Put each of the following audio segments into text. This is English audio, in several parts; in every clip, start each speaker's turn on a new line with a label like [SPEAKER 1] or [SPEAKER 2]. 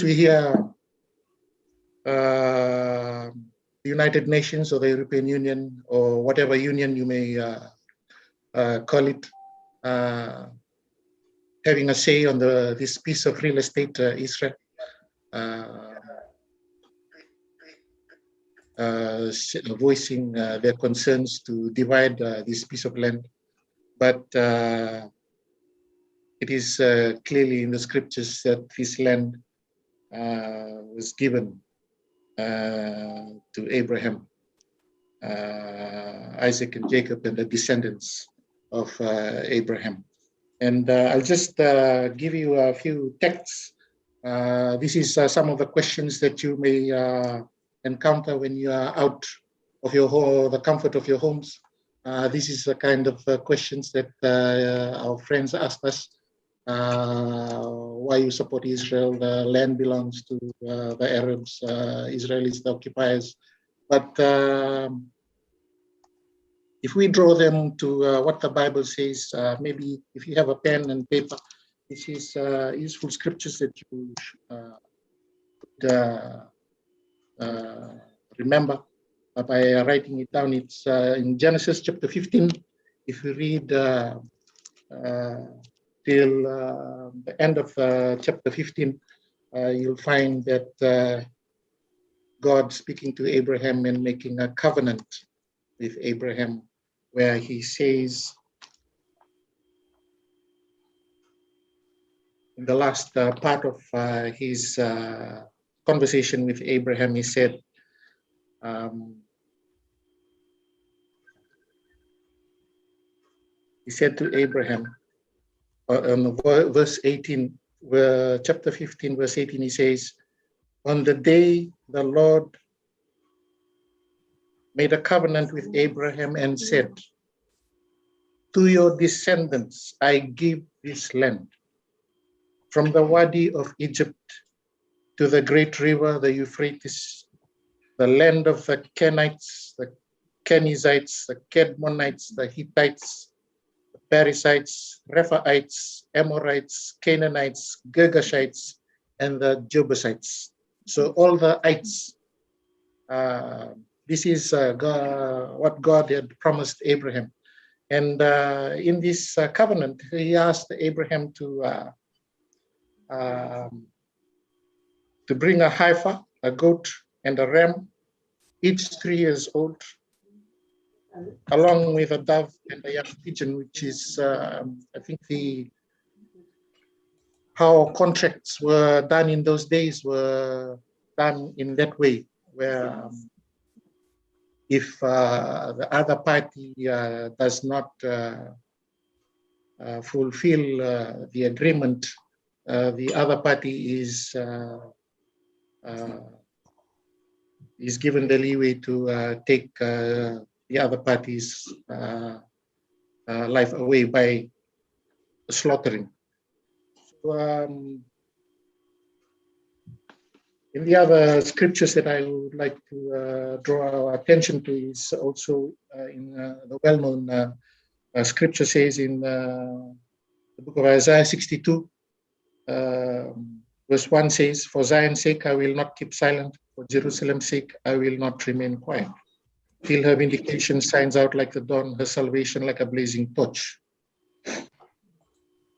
[SPEAKER 1] we hear the United Nations or the European Union or whatever union you may call it, having a say on this piece of real estate, Israel, voicing their concerns to divide this piece of land. But it is clearly in the scriptures that this land was given to Abraham, Isaac and Jacob and the descendants of Abraham. And I'll just give you a few texts. This is some of the questions that you may encounter when you are out of your home, the comfort of your homes. This is the kind of questions that our friends asked us. Why you support Israel? The land belongs to the Arabs. Israel is the occupiers. But if we draw them to what the Bible says, maybe if you have a pen and paper, this is useful scriptures that you could remember by writing it down. It's in Genesis chapter 15. If you read till the end of chapter 15, you'll find that God speaking to Abraham and making a covenant with Abraham, where he says, in the last part of his conversation with Abraham, he said, to Abraham, on verse 18, chapter 15, verse 18, he says, on the day the Lord made a covenant with Abraham and said, to your descendants I give this land, from the Wadi of Egypt to the great river, the Euphrates, the land of the Kenites, the Kenizzites, the Kedmonites, the Hittites, the Perizzites, Rephaites, Amorites, Canaanites, Girgashites, and the Jebusites. So all the ites. This is what God had promised Abraham. And in this covenant, he asked Abraham to bring a heifer, a goat, and a ram, each 3 years old, along with a dove and a young pigeon, which is, I think, how contracts were done in those days were done in that way, where if the other party does not fulfill the agreement, the other party is given the leeway to take the other party's life away by slaughtering. So, in the other scriptures that I would like to draw our attention to is also in the well-known scripture says in the book of Isaiah 62, verse 1 says, for Zion's sake I will not keep silent, for Jerusalem's sake I will not remain quiet, till her vindication shines out like the dawn, her salvation like a blazing torch.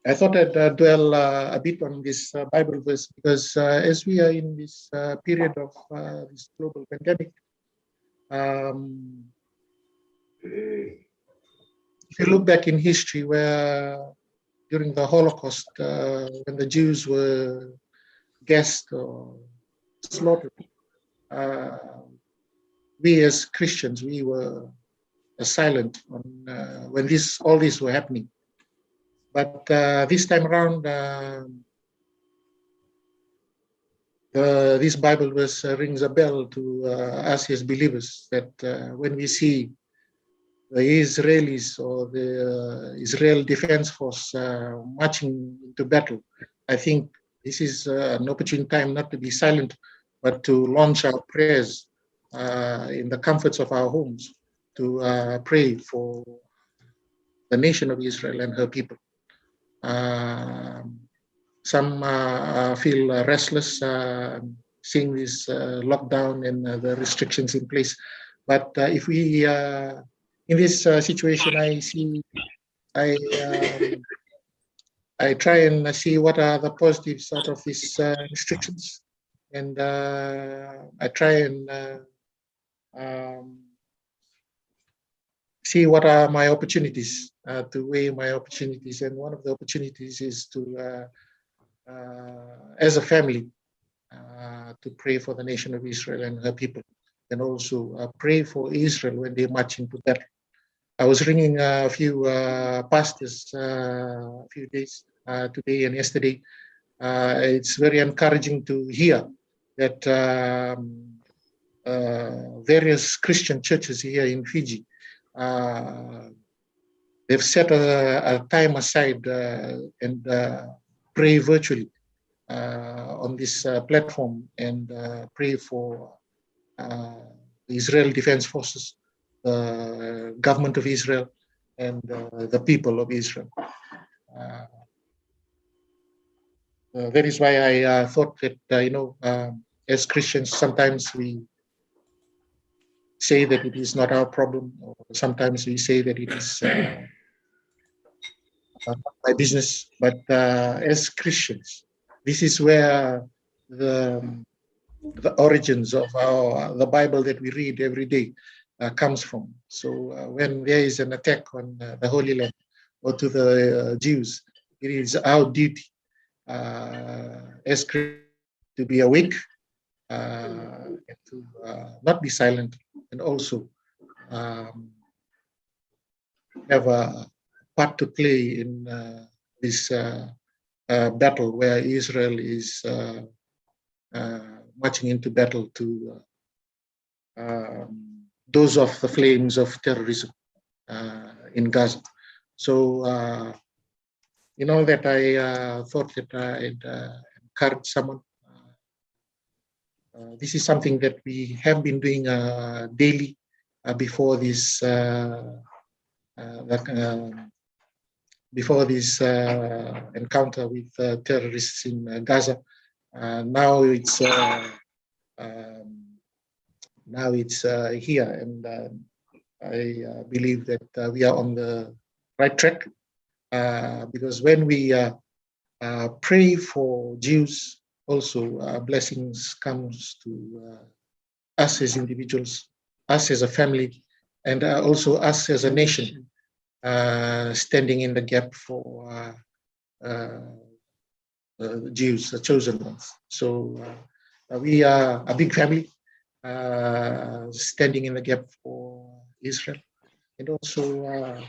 [SPEAKER 1] I thought I'd dwell a bit on this Bible verse because as we are in this period of this global pandemic, if you look back in history where during the Holocaust, when the Jews were gassed or slaughtered, we as Christians, we were silent on, when all this were happening. But this time around, this Bible verse rings a bell to us as believers that when we see the Israelis or the Israel Defense Force marching into battle, I think this is an opportune time not to be silent, but to launch our prayers in the comforts of our homes to pray for the nation of Israel and her people. some feel restless seeing this lockdown and the restrictions in place. But if we, in this situation, I, um, I try and see what are the positives out of these restrictions, and I try and um, see what are my opportunities, to weigh my opportunities. And one of the opportunities is to, as a family, to pray for the nation of Israel and her people, and also pray for Israel when they march into battle. I was ringing a few pastors a few days, today and yesterday. It's very encouraging to hear that various Christian churches here in Fiji, they've set a time aside and pray virtually on this platform, and pray for the Israel Defense Forces, the government of Israel, and the people of Israel. That is why I thought that, as Christians, sometimes we say that it is not our problem, or sometimes we say that it is not my business. But as Christians, this is where the origins of the Bible that we read every day comes from. So when there is an attack on the Holy Land or to the Jews, it is our duty as Christians to be awake, and to not be silent, and also have a part to play in this battle where Israel is marching into battle to those of the flames of terrorism in Gaza. So, that I thought that I'd encourage someone. This is something that we have been doing daily before this encounter with terrorists in Gaza. Now it's here, and I believe that we are on the right track, because when we pray for Jews, also blessings comes to us as individuals, us as a family, and also us as a nation, standing in the gap for Jews, the chosen ones. So we are a big family, standing in the gap for Israel, and also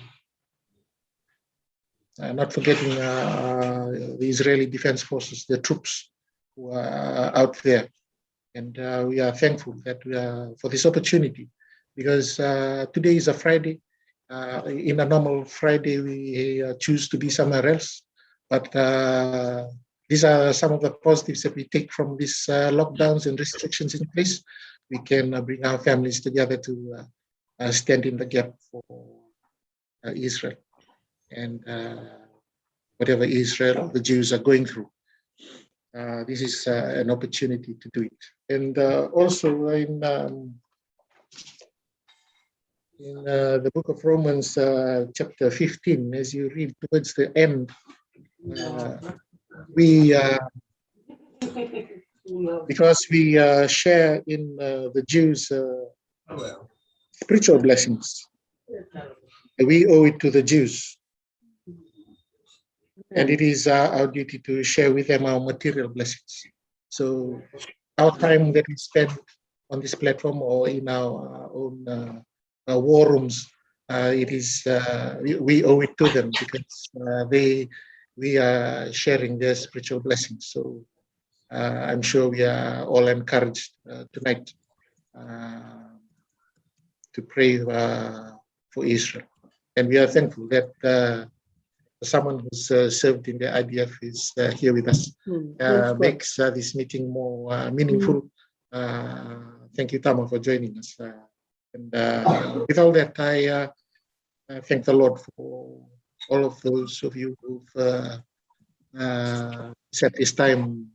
[SPEAKER 1] not forgetting the Israeli Defense Forces, the troops who are out there. And we are thankful that for this opportunity, because today is a Friday. In a normal Friday, we choose to be somewhere else. But these are some of the positives that we take from these lockdowns and restrictions in place. We can bring our families together to stand in the gap for Israel, and whatever Israel or the Jews are going through. This is an opportunity to do it. And also in the book of Romans, chapter 15, as you read towards the end, we, because we share in the Jews' spiritual blessings, we owe it to the Jews. And it is our duty to share with them our material blessings. So our time that we spend on this platform or in our own war rooms, it is we owe it to them, because we are sharing their spiritual blessings. So I'm sure we are all encouraged tonight to pray for Israel, and we are thankful that someone who's served in the IDF is here with us. Makes this meeting more meaningful. Thank you, Tama, for joining us. And with all that, I thank the Lord for all of those of you who've said it's time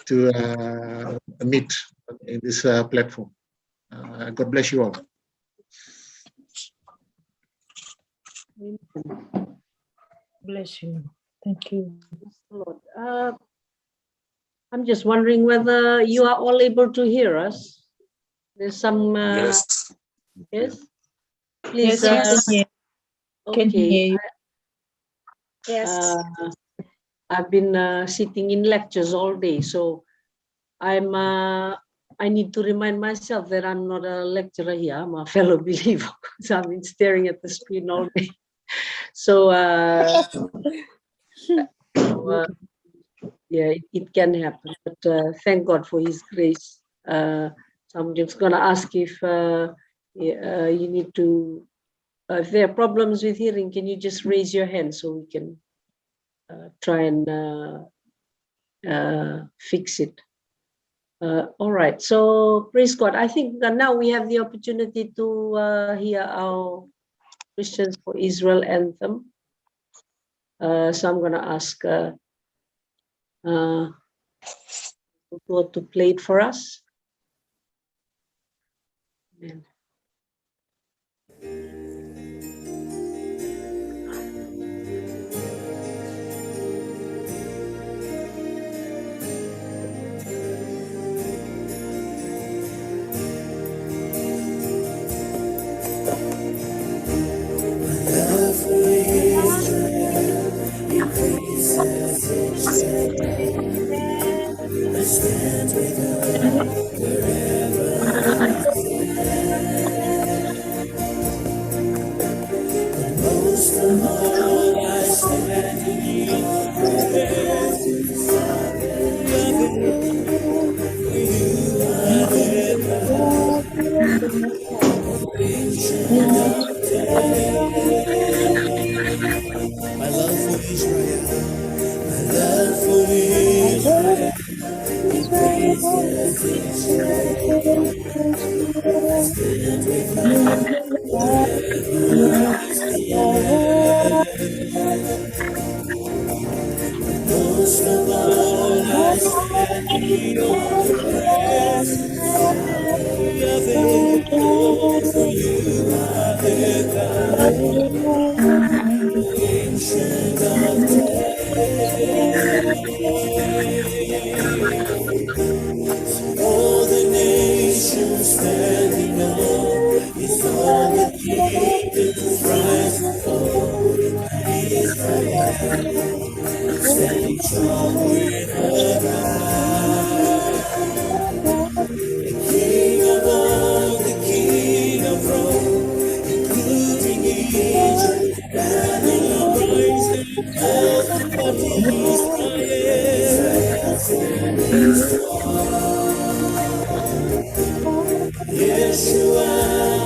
[SPEAKER 1] to meet in this platform. God bless you all.
[SPEAKER 2] Bless you. Thank you, Lord. I'm just wondering whether you are all able to hear us. There's some.
[SPEAKER 3] Yes.
[SPEAKER 2] Yes. Please.
[SPEAKER 4] Yes, can hear you.
[SPEAKER 2] Yes. I've been sitting in lectures all day, so I need to remind myself that I'm not a lecturer here. I'm a fellow believer. So I've been staring at the screen all day. So, yeah, it can happen. But thank God for His grace. So I'm just going to ask if you need to, if there are problems with hearing, can you just raise your hand so we can try and fix it. All right, so praise God. I think that now we have the opportunity to hear our Christians for Israel anthem. So I'm going to ask God to play it for us. Amen.
[SPEAKER 5] My love for Israel, my love for Israel, increases each day. I stand with you wherever I stand. Most of all, I stand in your presence. Yahweh, oh, for you are the God, ancient of days. All the nations standing up, it's all the kingdoms rise and fall. Israel, standing strong with her God. The King of all, the King of Rome, including Egypt, Babylon, rising up of Israel, standing strong. Yeshua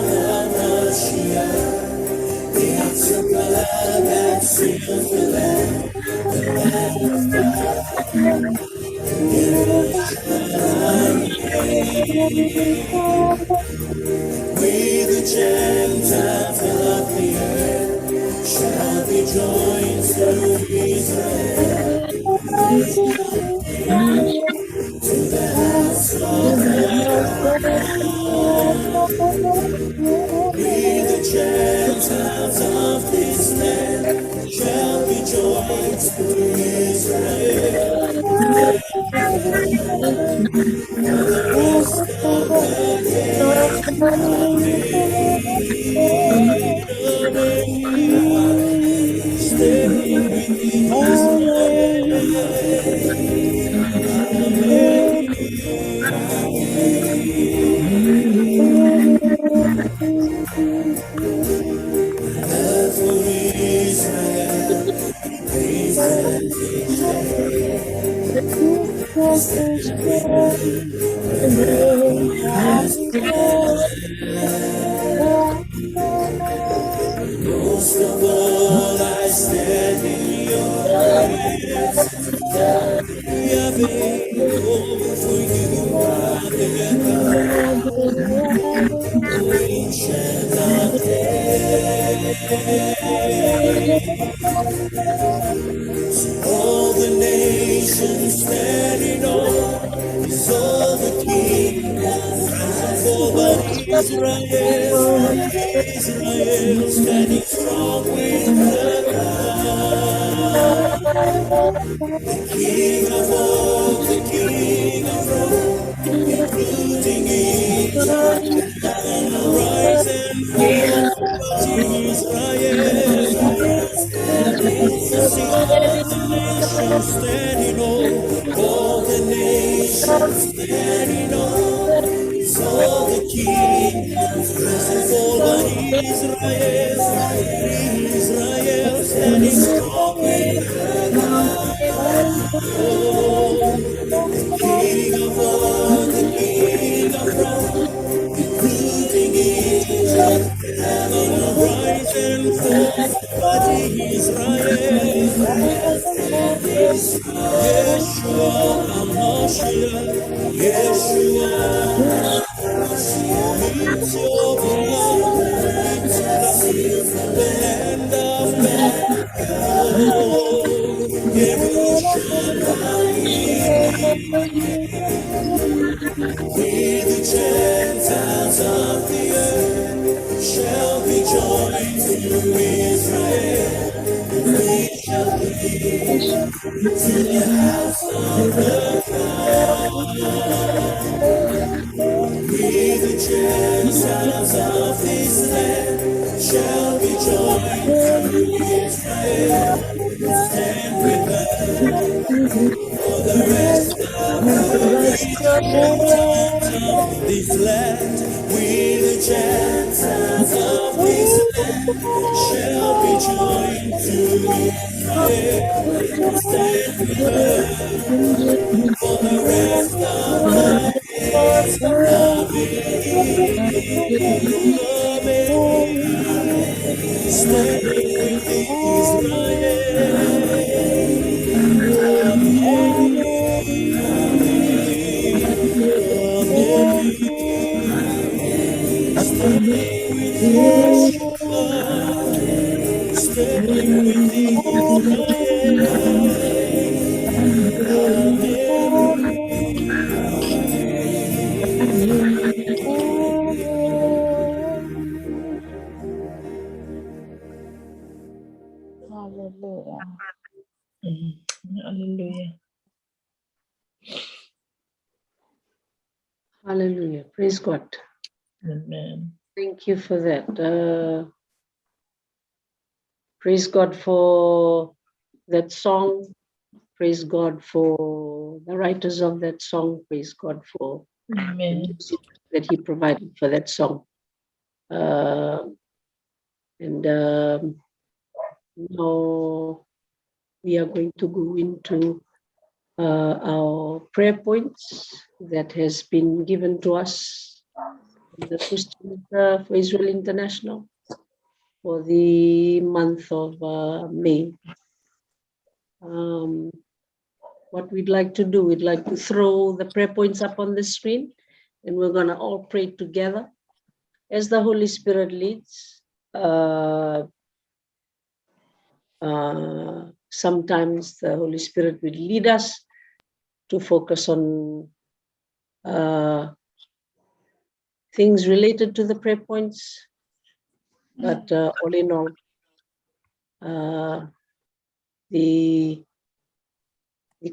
[SPEAKER 5] HaMashiach, it's your blood that seals the land of God. We the Gentiles of the earth shall be joined to Israel, to the house of God. We the Gentiles of this land shall be joined to Israel, for the rest of the days. Stay with love for Israel, increases each most of all, I stand in your presence. Yahweh, oh, for you are the God, ancient of days. nations standing on is all the kingdoms over Israel, Israel standing strong with the King of all, the King of all, including Egypt, and rise and fall, Israel. See all the nations standing all the nations standing it's all the kingdoms rising over Israel, Israel standing strong with the King of all, the King of all, including Egypt, heaven rise and fall, but Israel. Yeshua HaMashiach, Yeshua, it's your blood, it's the land of God, we the Gentiles of the earth shall be joined to Israel, we shall be to the house of we the Gentiles of this land shall be joined to Israel. Stand with us for the rest of this land. We the Gentiles of this land shall be joined to Israel. Stand with us for the rest of standing with
[SPEAKER 4] Hallelujah. Hallelujah.
[SPEAKER 2] Hallelujah. Praise God.
[SPEAKER 4] Amen.
[SPEAKER 2] Thank you for that. Praise God for that song. Praise God for the writers of that song. Praise God for the
[SPEAKER 4] Amen.
[SPEAKER 2] music that He provided for that song. Now we are going to go into our prayer points that has been given to us in the Christian for Israel International for the month of May. What we'd like to do, we'd like to throw the prayer points up on the screen, and we're going to all pray together as the Holy Spirit leads. Sometimes the Holy Spirit will lead us to focus on things related to the prayer points, but all in all, the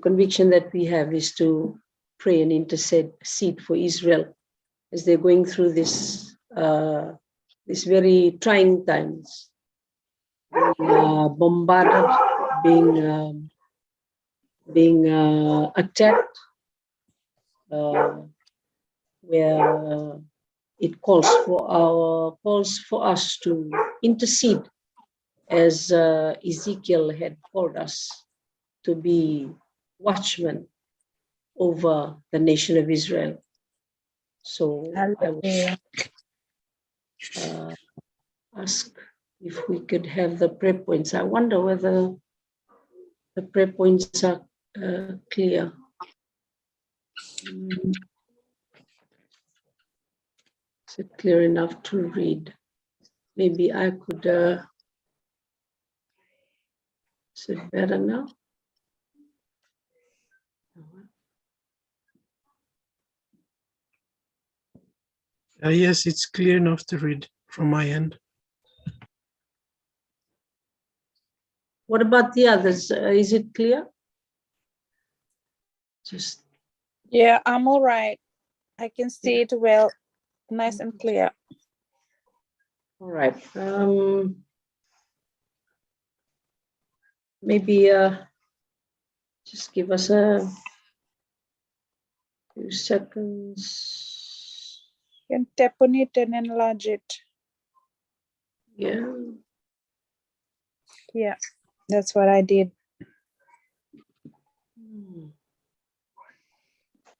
[SPEAKER 2] conviction that we have is to pray and intercede for Israel as they're going through this very trying times, being bombarded, being attacked, where it calls for us to intercede, as Ezekiel had called us to be watchmen over the nation of Israel. So I would ask if we could have the prayer points. I wonder whether the prayer points are clear. Is it clear enough to read? Maybe I could, is it better now?
[SPEAKER 3] Yes, it's clear enough to read from my end.
[SPEAKER 2] What about the others? Is it clear? Just
[SPEAKER 4] Yeah, I'm all right. I can see it well, nice and clear.
[SPEAKER 2] all right. Maybe just give us a few seconds.
[SPEAKER 4] You can tap on it and enlarge it.
[SPEAKER 2] Yeah.
[SPEAKER 4] Yeah, that's what I did.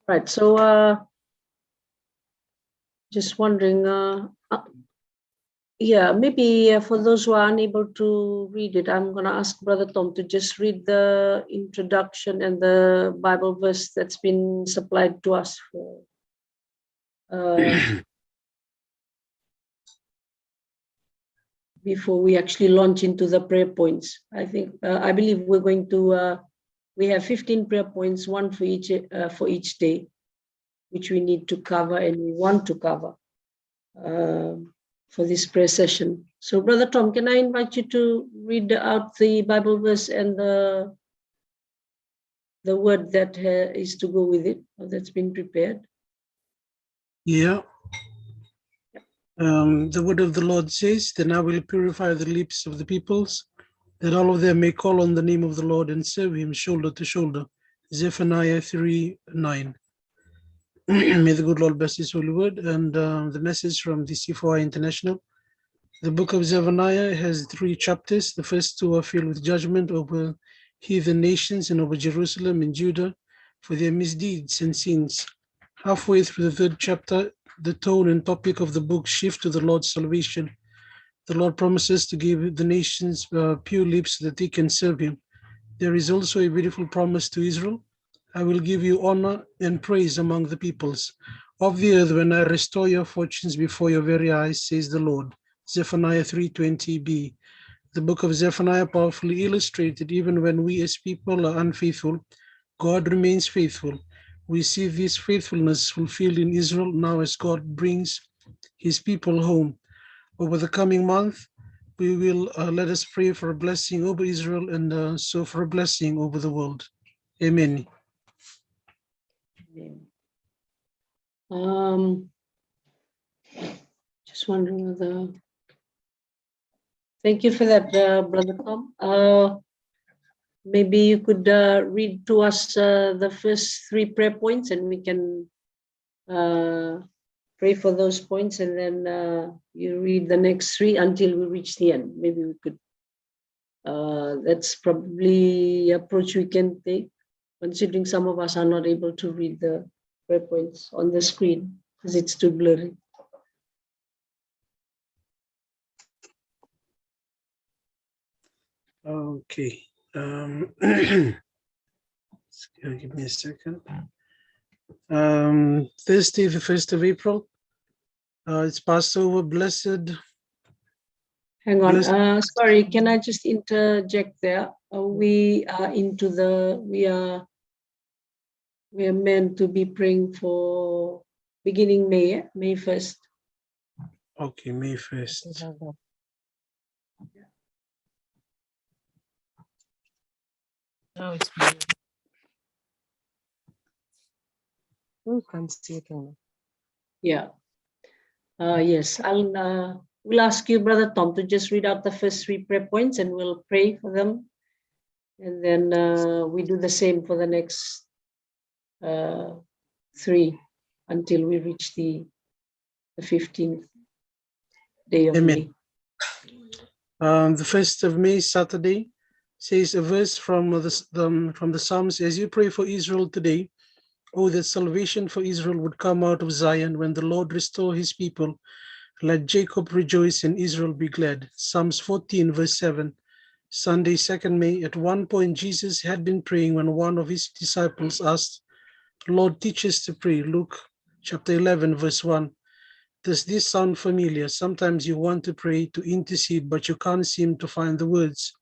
[SPEAKER 2] Right. So just wondering, yeah, maybe for those who are unable to read it, I'm going to ask Brother Tom to just read the introduction and the Bible verse that's been supplied to us for before we actually launch into the prayer points. I believe we're going to, we have 15 prayer points, one for each day, which we need to cover and we want to cover for this prayer session. So Brother Tom, can I invite you to read out the Bible verse and the word that is to go with it, or that's been prepared?
[SPEAKER 3] Yeah. The word of the Lord says, "Then I will purify the lips of the peoples, that all of them may call on the name of the Lord and serve him shoulder to shoulder." Zephaniah 3:9. May the good Lord bless his holy word. And the message from the C4I International. The book of Zephaniah has 3 chapters. The first 2 are filled with judgment over heathen nations and over Jerusalem and Judah for their misdeeds and sins. Halfway through the 3rd chapter, the tone and topic of the book shift to the Lord's salvation. The Lord promises to give the nations pure lips so that they can serve him. There is also a beautiful promise to Israel. "I will give you honor and praise among the peoples of the earth when I restore your fortunes before your very eyes, says the Lord." Zephaniah 3:20b. The book of Zephaniah powerfully illustrated even when we as people are unfaithful, God remains faithful. We see this faithfulness fulfilled in Israel now as God brings his people home. Over the coming month, we will let us pray for a blessing over Israel and so for a blessing over the world. Amen.
[SPEAKER 2] Just wondering whether. Thank you for that, Brother Tom. Maybe you could read to us the first 3 prayer points, and we can pray for those points, and then you read the next 3 until we reach the end. Maybe we could. That's probably the approach we can take, considering some of us are not able to read the prayer points on the screen because it's too blurry.
[SPEAKER 3] Okay. Give me a second. Thursday, the 1st of April. It's Passover. Blessed.
[SPEAKER 2] Hang on. Sorry, can I just interject there? We are meant to be praying for beginning May 1st.
[SPEAKER 3] Okay, May 1st.
[SPEAKER 6] Oh, it's blue. Who can see it?
[SPEAKER 2] Yeah. Yes, we'll ask you, Brother Tom, to just read out the first 3 prayer points and we'll pray for them. And then we do the same for the next 3 until we reach the 15th day of
[SPEAKER 3] Amen.
[SPEAKER 2] May.
[SPEAKER 3] The 1st of May, Saturday, says a verse from the Psalms, "As you pray for Israel today, oh, that salvation for Israel would come out of Zion when the Lord restore his people. Let Jacob rejoice and Israel be glad." Psalms 14, verse 7. Sunday, 2nd May, at one point Jesus had been praying when one of his disciples asked, "Lord, teach us to pray." Luke chapter 11, verse 1. Does this sound familiar? Sometimes you want to pray, to intercede, but you can't seem to find the words.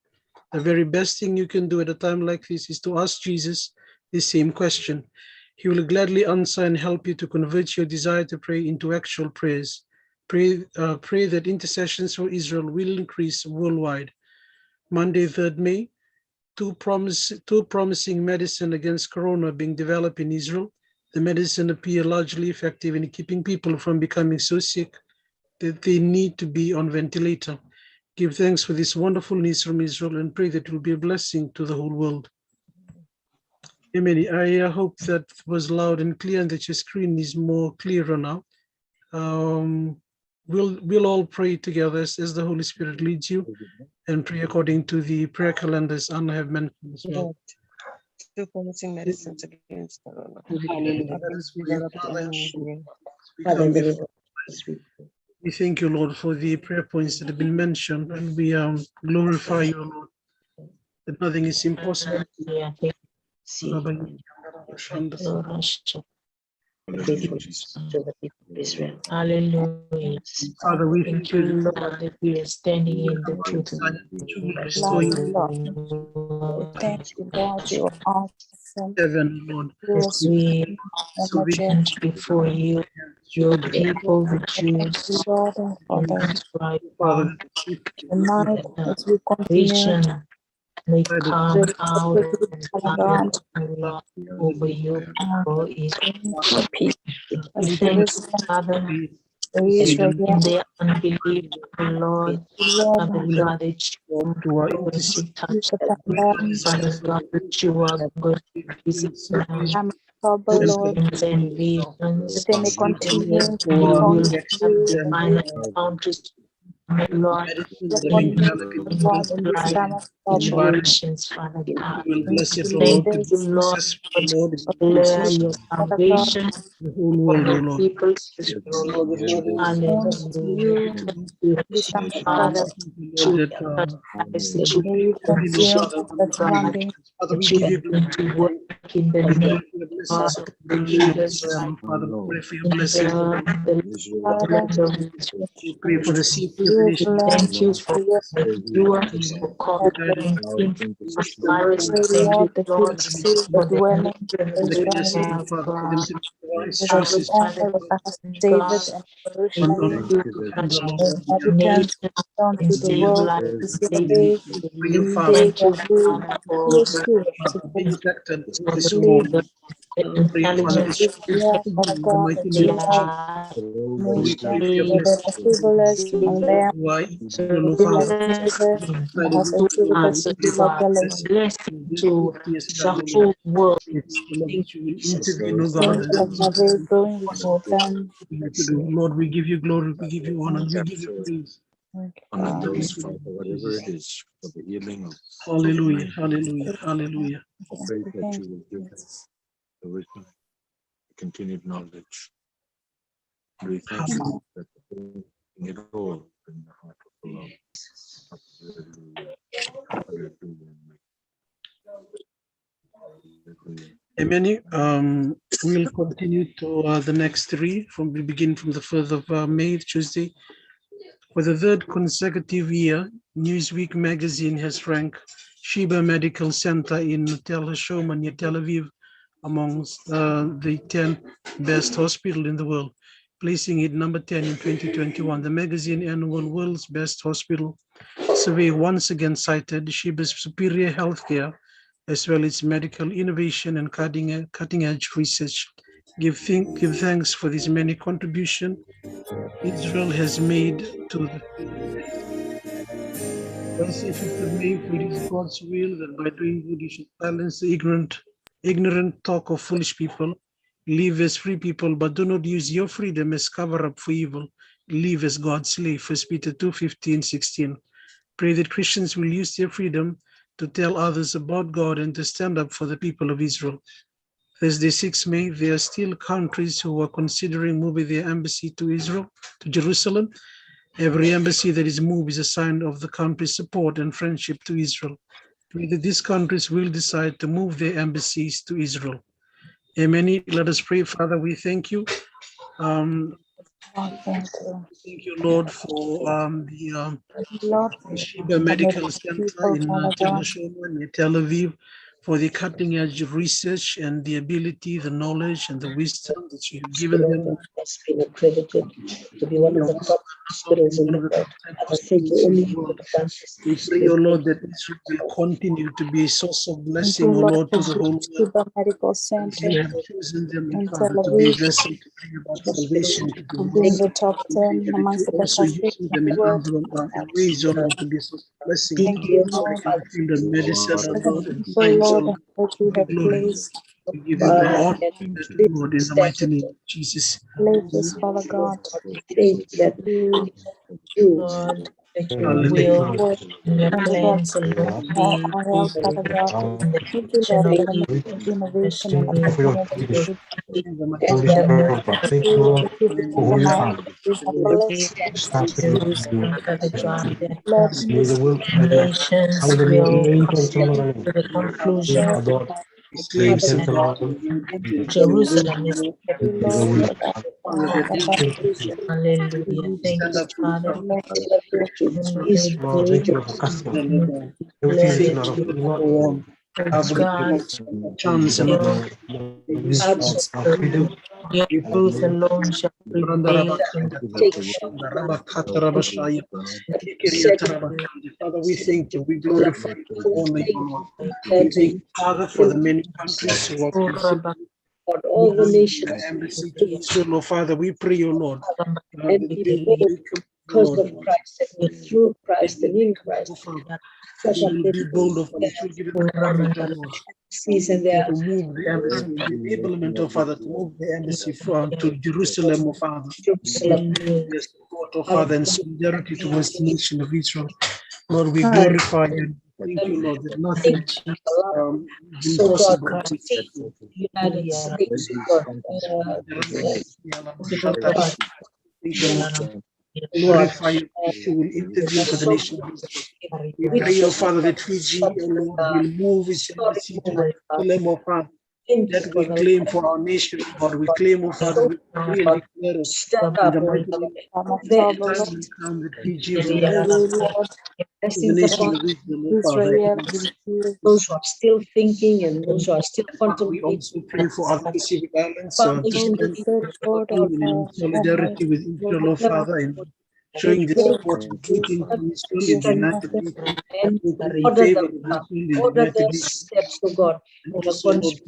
[SPEAKER 3] The very best thing you can do at a time like this is to ask Jesus the same question. He will gladly answer and help you to convert your desire to pray into actual prayers. Pray that intercessions for Israel will increase worldwide. Monday, 3rd May, two promising medicine against corona being developed in Israel. The medicine appear largely effective in keeping people from becoming so sick that they need to be on ventilator. Give thanks for this wonderful news from Israel and pray that it will be a blessing to the whole world. Amen. I hope that was loud and clear and that your screen is more clearer now. We'll all pray together as the Holy Spirit leads you and pray according to the prayer calendars Anna have mentioned as well.
[SPEAKER 6] Two promising medicines against corona.
[SPEAKER 2] Hallelujah.
[SPEAKER 3] We thank you, Lord, for the prayer points that have been mentioned, and we glorify you, Lord, that nothing is impossible.
[SPEAKER 7] Hallelujah.
[SPEAKER 3] Father, we
[SPEAKER 7] Thank you, Lord, that we are standing in the truth.
[SPEAKER 4] Thank you, Lord. You are awesome.
[SPEAKER 3] Heaven, Lord.
[SPEAKER 7] As we stand before you, your people, the Jews,
[SPEAKER 4] Lord, for
[SPEAKER 7] in
[SPEAKER 4] the
[SPEAKER 7] right
[SPEAKER 3] Father,
[SPEAKER 4] tonight as we continue
[SPEAKER 7] vision may come
[SPEAKER 4] with
[SPEAKER 7] out and
[SPEAKER 4] Father
[SPEAKER 7] fire
[SPEAKER 4] God,
[SPEAKER 7] over you for Israel.
[SPEAKER 4] peace.
[SPEAKER 7] We
[SPEAKER 4] As
[SPEAKER 7] thank
[SPEAKER 4] Jerusalem,
[SPEAKER 7] you, Father,
[SPEAKER 4] Israel,
[SPEAKER 7] in their unbelief, Lord,
[SPEAKER 4] Lord,
[SPEAKER 7] Father God, that you are going to touch them. Father God, that you are going to visit them.
[SPEAKER 4] I'm trouble, Lord,
[SPEAKER 7] Dreams and visions.
[SPEAKER 4] that they may continue to
[SPEAKER 7] They will
[SPEAKER 4] come to
[SPEAKER 7] have
[SPEAKER 4] you,
[SPEAKER 7] divine encounters, my Lord,
[SPEAKER 4] upon
[SPEAKER 7] in
[SPEAKER 4] you, Lord, in this
[SPEAKER 7] life
[SPEAKER 4] time of trouble.
[SPEAKER 7] situations, Father God.
[SPEAKER 3] bless it,
[SPEAKER 4] In
[SPEAKER 3] Lord, to
[SPEAKER 7] Thank
[SPEAKER 3] be
[SPEAKER 7] you,
[SPEAKER 4] this
[SPEAKER 7] Lord,
[SPEAKER 3] successful, Lord,
[SPEAKER 7] for declare your
[SPEAKER 4] Father God,
[SPEAKER 7] salvation
[SPEAKER 3] the whole
[SPEAKER 7] for
[SPEAKER 3] world, O
[SPEAKER 7] the
[SPEAKER 3] Lord.
[SPEAKER 7] people.
[SPEAKER 3] Lord, the Lord is
[SPEAKER 4] turn to
[SPEAKER 7] Hallelujah.
[SPEAKER 4] you,
[SPEAKER 7] Thank you,
[SPEAKER 4] this time,
[SPEAKER 7] Father,
[SPEAKER 4] Father,
[SPEAKER 3] Lord,
[SPEAKER 7] to
[SPEAKER 3] that
[SPEAKER 7] touch lives, that you
[SPEAKER 4] may you
[SPEAKER 3] we know,
[SPEAKER 4] consume
[SPEAKER 3] Father,
[SPEAKER 4] the
[SPEAKER 7] God,
[SPEAKER 4] surrounding
[SPEAKER 3] Father, we
[SPEAKER 7] that you
[SPEAKER 3] give you
[SPEAKER 7] begin
[SPEAKER 3] glory.
[SPEAKER 7] to work in the
[SPEAKER 3] We
[SPEAKER 7] name
[SPEAKER 3] pray for your blessings
[SPEAKER 7] of
[SPEAKER 3] of
[SPEAKER 7] the
[SPEAKER 3] the nation of
[SPEAKER 7] leaders
[SPEAKER 3] Israel, Father. We pray for your
[SPEAKER 7] in
[SPEAKER 3] blessings.
[SPEAKER 7] the
[SPEAKER 4] Father.
[SPEAKER 7] land of Israel.
[SPEAKER 3] We pray for the safety of the
[SPEAKER 4] You
[SPEAKER 3] nation.
[SPEAKER 4] Lord,
[SPEAKER 7] Thank you
[SPEAKER 4] for
[SPEAKER 7] for
[SPEAKER 4] your
[SPEAKER 7] you for conquering virus.
[SPEAKER 4] pray,
[SPEAKER 7] Thank you,
[SPEAKER 4] Lord, that you
[SPEAKER 7] Lord,
[SPEAKER 4] receive the
[SPEAKER 7] for the
[SPEAKER 4] dwelling
[SPEAKER 7] nation
[SPEAKER 4] of
[SPEAKER 3] The
[SPEAKER 4] Israel.
[SPEAKER 3] case,
[SPEAKER 7] have
[SPEAKER 3] Father, for them to
[SPEAKER 4] May the
[SPEAKER 7] covered
[SPEAKER 3] resources
[SPEAKER 7] by the
[SPEAKER 4] standard of us David
[SPEAKER 7] God.
[SPEAKER 4] and
[SPEAKER 7] Thank
[SPEAKER 4] Jerusalem,
[SPEAKER 7] you,
[SPEAKER 3] and the
[SPEAKER 7] touch
[SPEAKER 3] Lord.
[SPEAKER 4] the inhabitants
[SPEAKER 7] nation
[SPEAKER 4] down
[SPEAKER 7] and
[SPEAKER 4] to the
[SPEAKER 7] save
[SPEAKER 4] world,
[SPEAKER 7] lives.
[SPEAKER 4] is your
[SPEAKER 7] Thank
[SPEAKER 4] day,
[SPEAKER 3] For your
[SPEAKER 4] the
[SPEAKER 3] Father,
[SPEAKER 4] day
[SPEAKER 7] thank you,
[SPEAKER 4] that we
[SPEAKER 7] Father, for
[SPEAKER 4] feel
[SPEAKER 7] the
[SPEAKER 4] spirit to
[SPEAKER 3] Father, be protected
[SPEAKER 7] for
[SPEAKER 3] this
[SPEAKER 4] live,
[SPEAKER 3] morning.
[SPEAKER 7] the
[SPEAKER 3] Father, we pray, Father,
[SPEAKER 7] intelligence
[SPEAKER 3] that you
[SPEAKER 4] yeah,
[SPEAKER 3] protect
[SPEAKER 4] Father
[SPEAKER 3] in the
[SPEAKER 4] God,
[SPEAKER 3] mighty
[SPEAKER 4] that
[SPEAKER 3] name
[SPEAKER 4] you
[SPEAKER 3] of
[SPEAKER 4] have
[SPEAKER 3] Jesus.
[SPEAKER 7] they
[SPEAKER 3] Father,
[SPEAKER 4] made
[SPEAKER 3] we pray for your
[SPEAKER 7] are
[SPEAKER 4] the
[SPEAKER 3] blessings.
[SPEAKER 4] privilege among them
[SPEAKER 3] Who are
[SPEAKER 7] so
[SPEAKER 3] Israel, O
[SPEAKER 4] be
[SPEAKER 3] Father.
[SPEAKER 4] like
[SPEAKER 7] blessed
[SPEAKER 4] David, and
[SPEAKER 3] Father,
[SPEAKER 4] has
[SPEAKER 3] we
[SPEAKER 4] a
[SPEAKER 7] to
[SPEAKER 3] pray, O Lord,
[SPEAKER 4] privilege
[SPEAKER 7] us,
[SPEAKER 3] we
[SPEAKER 4] to
[SPEAKER 7] O
[SPEAKER 3] pray
[SPEAKER 4] be
[SPEAKER 3] for
[SPEAKER 4] like
[SPEAKER 7] God,
[SPEAKER 3] your
[SPEAKER 4] Ellen.
[SPEAKER 3] blessings.
[SPEAKER 7] blessed
[SPEAKER 3] This
[SPEAKER 7] to
[SPEAKER 3] week, yes, God,
[SPEAKER 7] the
[SPEAKER 3] O Lord.
[SPEAKER 7] whole world.
[SPEAKER 3] It's the Lord
[SPEAKER 7] Thank
[SPEAKER 3] that you will intervene, O God,
[SPEAKER 4] Things
[SPEAKER 3] and
[SPEAKER 4] like
[SPEAKER 3] do
[SPEAKER 4] Mary going before them.
[SPEAKER 3] you to do. Lord, we give you glory, we give you honor, we give you praise.
[SPEAKER 4] Thank you,
[SPEAKER 3] We
[SPEAKER 4] God.
[SPEAKER 3] give you praise, Jesus. Hallelujah, hallelujah, hallelujah.
[SPEAKER 4] Thank you.
[SPEAKER 3] Amen. We'll continue to the next three we begin from the 1st of May, Tuesday. For the third consecutive year, Newsweek magazine has ranked Sheba Medical Center in Tel Hashomer near Tel Aviv amongst the 10 best hospitals in the world, placing it number 10 in 2021. The magazine annual World's Best Hospital survey once again cited Sheba's superior healthcare as well as medical innovation and cutting-edge research. Give thanks for this many contributions Israel has made to the Wednesday, 5th of May, for it is God's will that by doing good you should silence the ignorant talk of foolish people. Live as free people, but do not use your freedom as cover up for evil. Live as God's slave. 1 Peter 2:15-16. Pray that Christians will use their freedom to tell others about God and to stand up for the people of Israel. Thursday, 6 May, there are still countries who are considering moving their embassy to Israel, to Jerusalem. Every embassy that is moved is a sign of the country's support and friendship to Israel. Pray that these countries will decide to move their embassies to Israel. Amen. Let us pray. Father, we thank you.
[SPEAKER 4] Oh, thank you.
[SPEAKER 3] Thank you, Lord, for
[SPEAKER 4] Lord,
[SPEAKER 3] the Sheba
[SPEAKER 4] commit
[SPEAKER 3] Medical Center
[SPEAKER 4] people,
[SPEAKER 3] in
[SPEAKER 4] Father
[SPEAKER 3] Tel
[SPEAKER 4] God,
[SPEAKER 3] Hashomer near Tel Aviv. for the cutting edge research and the ability, the knowledge, and the wisdom that you have given them.
[SPEAKER 2] Has been accredited to be one of the top hospitals in the world. I thank you only you could have done this.
[SPEAKER 3] We pray, O Lord, that Israel will continue to be a source of
[SPEAKER 4] Thank you,
[SPEAKER 3] blessing, O
[SPEAKER 4] Lord,
[SPEAKER 3] Lord, to
[SPEAKER 4] for
[SPEAKER 3] the whole world.
[SPEAKER 4] Cuba Medical
[SPEAKER 3] As
[SPEAKER 4] Center
[SPEAKER 3] you have chosen them, O
[SPEAKER 4] and
[SPEAKER 3] Father, to be a
[SPEAKER 4] television
[SPEAKER 3] vessel to bring about salvation to the
[SPEAKER 4] for
[SPEAKER 3] world.
[SPEAKER 4] being the top 10
[SPEAKER 3] And
[SPEAKER 4] amongst the
[SPEAKER 3] that you
[SPEAKER 4] best
[SPEAKER 3] also
[SPEAKER 4] hospitals
[SPEAKER 3] using
[SPEAKER 4] in
[SPEAKER 3] them
[SPEAKER 4] the
[SPEAKER 3] in
[SPEAKER 4] world.
[SPEAKER 3] other ways, O Lord, to be a source of blessing.
[SPEAKER 2] Be
[SPEAKER 4] Thank you,
[SPEAKER 2] glorified,
[SPEAKER 4] Lord,
[SPEAKER 3] In the field of medicine, O
[SPEAKER 4] for the
[SPEAKER 3] Lord, and
[SPEAKER 4] people,
[SPEAKER 3] science, O
[SPEAKER 4] Lord,
[SPEAKER 3] Lord,
[SPEAKER 4] that you
[SPEAKER 3] to
[SPEAKER 4] have
[SPEAKER 3] glory.
[SPEAKER 4] placed.
[SPEAKER 3] We give you the
[SPEAKER 2] Father,
[SPEAKER 3] honor,
[SPEAKER 2] and
[SPEAKER 3] and Lord, in the mighty name of Jesus.
[SPEAKER 4] Places, Father God,
[SPEAKER 2] we thank you that
[SPEAKER 4] you
[SPEAKER 2] you
[SPEAKER 7] Lord, let your
[SPEAKER 3] Hallelujah.
[SPEAKER 7] will
[SPEAKER 4] work
[SPEAKER 7] and your
[SPEAKER 4] and stop
[SPEAKER 7] plans, O Lord, be
[SPEAKER 4] our health, Father God.
[SPEAKER 7] in the
[SPEAKER 4] Thank you,
[SPEAKER 7] direction
[SPEAKER 4] Lord,
[SPEAKER 7] of
[SPEAKER 4] for
[SPEAKER 2] thank
[SPEAKER 4] the
[SPEAKER 7] the
[SPEAKER 4] innovation and
[SPEAKER 7] ministry.
[SPEAKER 4] opportunity.
[SPEAKER 3] In the mighty
[SPEAKER 2] and
[SPEAKER 7] Holy
[SPEAKER 3] name
[SPEAKER 7] Spirit,
[SPEAKER 4] Thank you that you have
[SPEAKER 3] of
[SPEAKER 4] given
[SPEAKER 3] Jesus.
[SPEAKER 4] us. You have blessed us
[SPEAKER 7] in Jerusalem, Father God, that
[SPEAKER 4] Lord, in this
[SPEAKER 7] the nations will come to the conclusion
[SPEAKER 4] Lord,
[SPEAKER 3] We claim
[SPEAKER 7] that
[SPEAKER 3] some
[SPEAKER 7] Jerusalem is
[SPEAKER 4] you, Lord, for that
[SPEAKER 3] Father, that Israel
[SPEAKER 7] hallelujah.
[SPEAKER 3] will
[SPEAKER 7] Thank
[SPEAKER 3] stand
[SPEAKER 7] you,
[SPEAKER 3] up to the
[SPEAKER 7] Father.
[SPEAKER 3] Father.
[SPEAKER 7] And
[SPEAKER 2] is
[SPEAKER 7] we
[SPEAKER 2] great.
[SPEAKER 3] We
[SPEAKER 7] declare
[SPEAKER 3] thank
[SPEAKER 7] that
[SPEAKER 3] you
[SPEAKER 7] you
[SPEAKER 3] for one.
[SPEAKER 7] are
[SPEAKER 3] Have
[SPEAKER 7] God,
[SPEAKER 3] a chance and
[SPEAKER 7] your
[SPEAKER 3] a
[SPEAKER 7] spirit, your truth alone shall prevail in the
[SPEAKER 3] Father, we thank you. We glorify you. We honor you, Lord. We thank
[SPEAKER 2] Having
[SPEAKER 3] you, Father, for the many countries who are considering
[SPEAKER 2] for all the
[SPEAKER 3] the
[SPEAKER 2] nations
[SPEAKER 3] embassy to Israel, oh Father. We pray, O Lord,
[SPEAKER 2] and
[SPEAKER 3] that
[SPEAKER 2] be
[SPEAKER 3] they will
[SPEAKER 2] bold
[SPEAKER 3] become, O
[SPEAKER 2] because
[SPEAKER 3] Lord,
[SPEAKER 2] of Christ and through Christ and in
[SPEAKER 3] oh
[SPEAKER 2] Christ.
[SPEAKER 3] Father.
[SPEAKER 2] Set
[SPEAKER 3] They
[SPEAKER 2] up
[SPEAKER 3] will
[SPEAKER 2] their
[SPEAKER 3] be bold, oh Father. It will give them the courage, O Lord,
[SPEAKER 2] embassies and their
[SPEAKER 3] to move the embassy, to the enablement, oh Father, to move the embassy from to Jerusalem, oh Father.
[SPEAKER 2] Jerusalem.
[SPEAKER 3] Your support, oh
[SPEAKER 2] Father,
[SPEAKER 3] Father, and solidarity towards the nation of Israel. Lord, we glorify you. Thank you, Lord, that nothing is
[SPEAKER 2] so God,
[SPEAKER 3] impossible.
[SPEAKER 2] United States, God, God,
[SPEAKER 3] Glorify you. You will intervene for the
[SPEAKER 2] so
[SPEAKER 3] nation of Israel. We
[SPEAKER 2] which
[SPEAKER 3] pray, oh
[SPEAKER 2] is
[SPEAKER 3] Father, that Fiji, oh Lord, will move its embassy to Jerusalem, oh Father.
[SPEAKER 2] thank you
[SPEAKER 3] That
[SPEAKER 2] for
[SPEAKER 3] we
[SPEAKER 2] the
[SPEAKER 3] claim for our nation, God. We claim, oh Father, we decree and declare it
[SPEAKER 2] stand
[SPEAKER 3] in
[SPEAKER 2] up
[SPEAKER 3] the mighty name
[SPEAKER 4] Father,
[SPEAKER 3] of
[SPEAKER 2] there,
[SPEAKER 3] the time will come that Fiji will
[SPEAKER 4] I
[SPEAKER 3] move
[SPEAKER 4] will, Lord,
[SPEAKER 3] to the
[SPEAKER 2] blessings
[SPEAKER 3] nation
[SPEAKER 2] upon
[SPEAKER 3] of Israel, oh Father.
[SPEAKER 4] Israel,
[SPEAKER 2] those who are still thinking and those who are still
[SPEAKER 3] Father, we
[SPEAKER 2] contemplating.
[SPEAKER 3] also pray for other Pacific Islands
[SPEAKER 2] Foundation
[SPEAKER 3] to
[SPEAKER 4] all the
[SPEAKER 3] stand
[SPEAKER 4] search, Lord, of
[SPEAKER 3] in solidarity with Israel, oh
[SPEAKER 2] of
[SPEAKER 3] Father, and showing the support and greeting to Israel in the United Nations.
[SPEAKER 2] and
[SPEAKER 3] We pray in
[SPEAKER 2] order
[SPEAKER 3] favor
[SPEAKER 2] them,
[SPEAKER 3] of Israel in the
[SPEAKER 2] order
[SPEAKER 3] United
[SPEAKER 2] their
[SPEAKER 3] Nations,
[SPEAKER 2] steps to God.
[SPEAKER 3] and
[SPEAKER 2] In
[SPEAKER 3] also
[SPEAKER 2] accordance
[SPEAKER 3] Lord,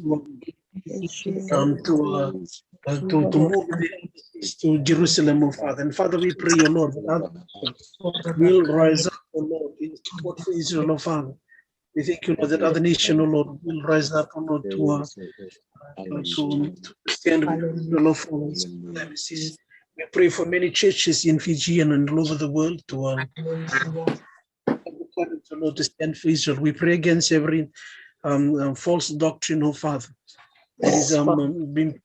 [SPEAKER 3] to move the embassies to Jerusalem, oh Father. And Father, we pray, oh Lord, that other nations will rise up, oh Lord, in support for Israel, oh Father. We thank you, Lord, that other nation, oh Lord, will rise up, oh Lord, to stand with Israel, oh Father, and support the embassies. We pray for many churches in Fiji and all over the world to have the courage, oh Lord, to stand for Israel. We pray against every false doctrine, oh Father, that is being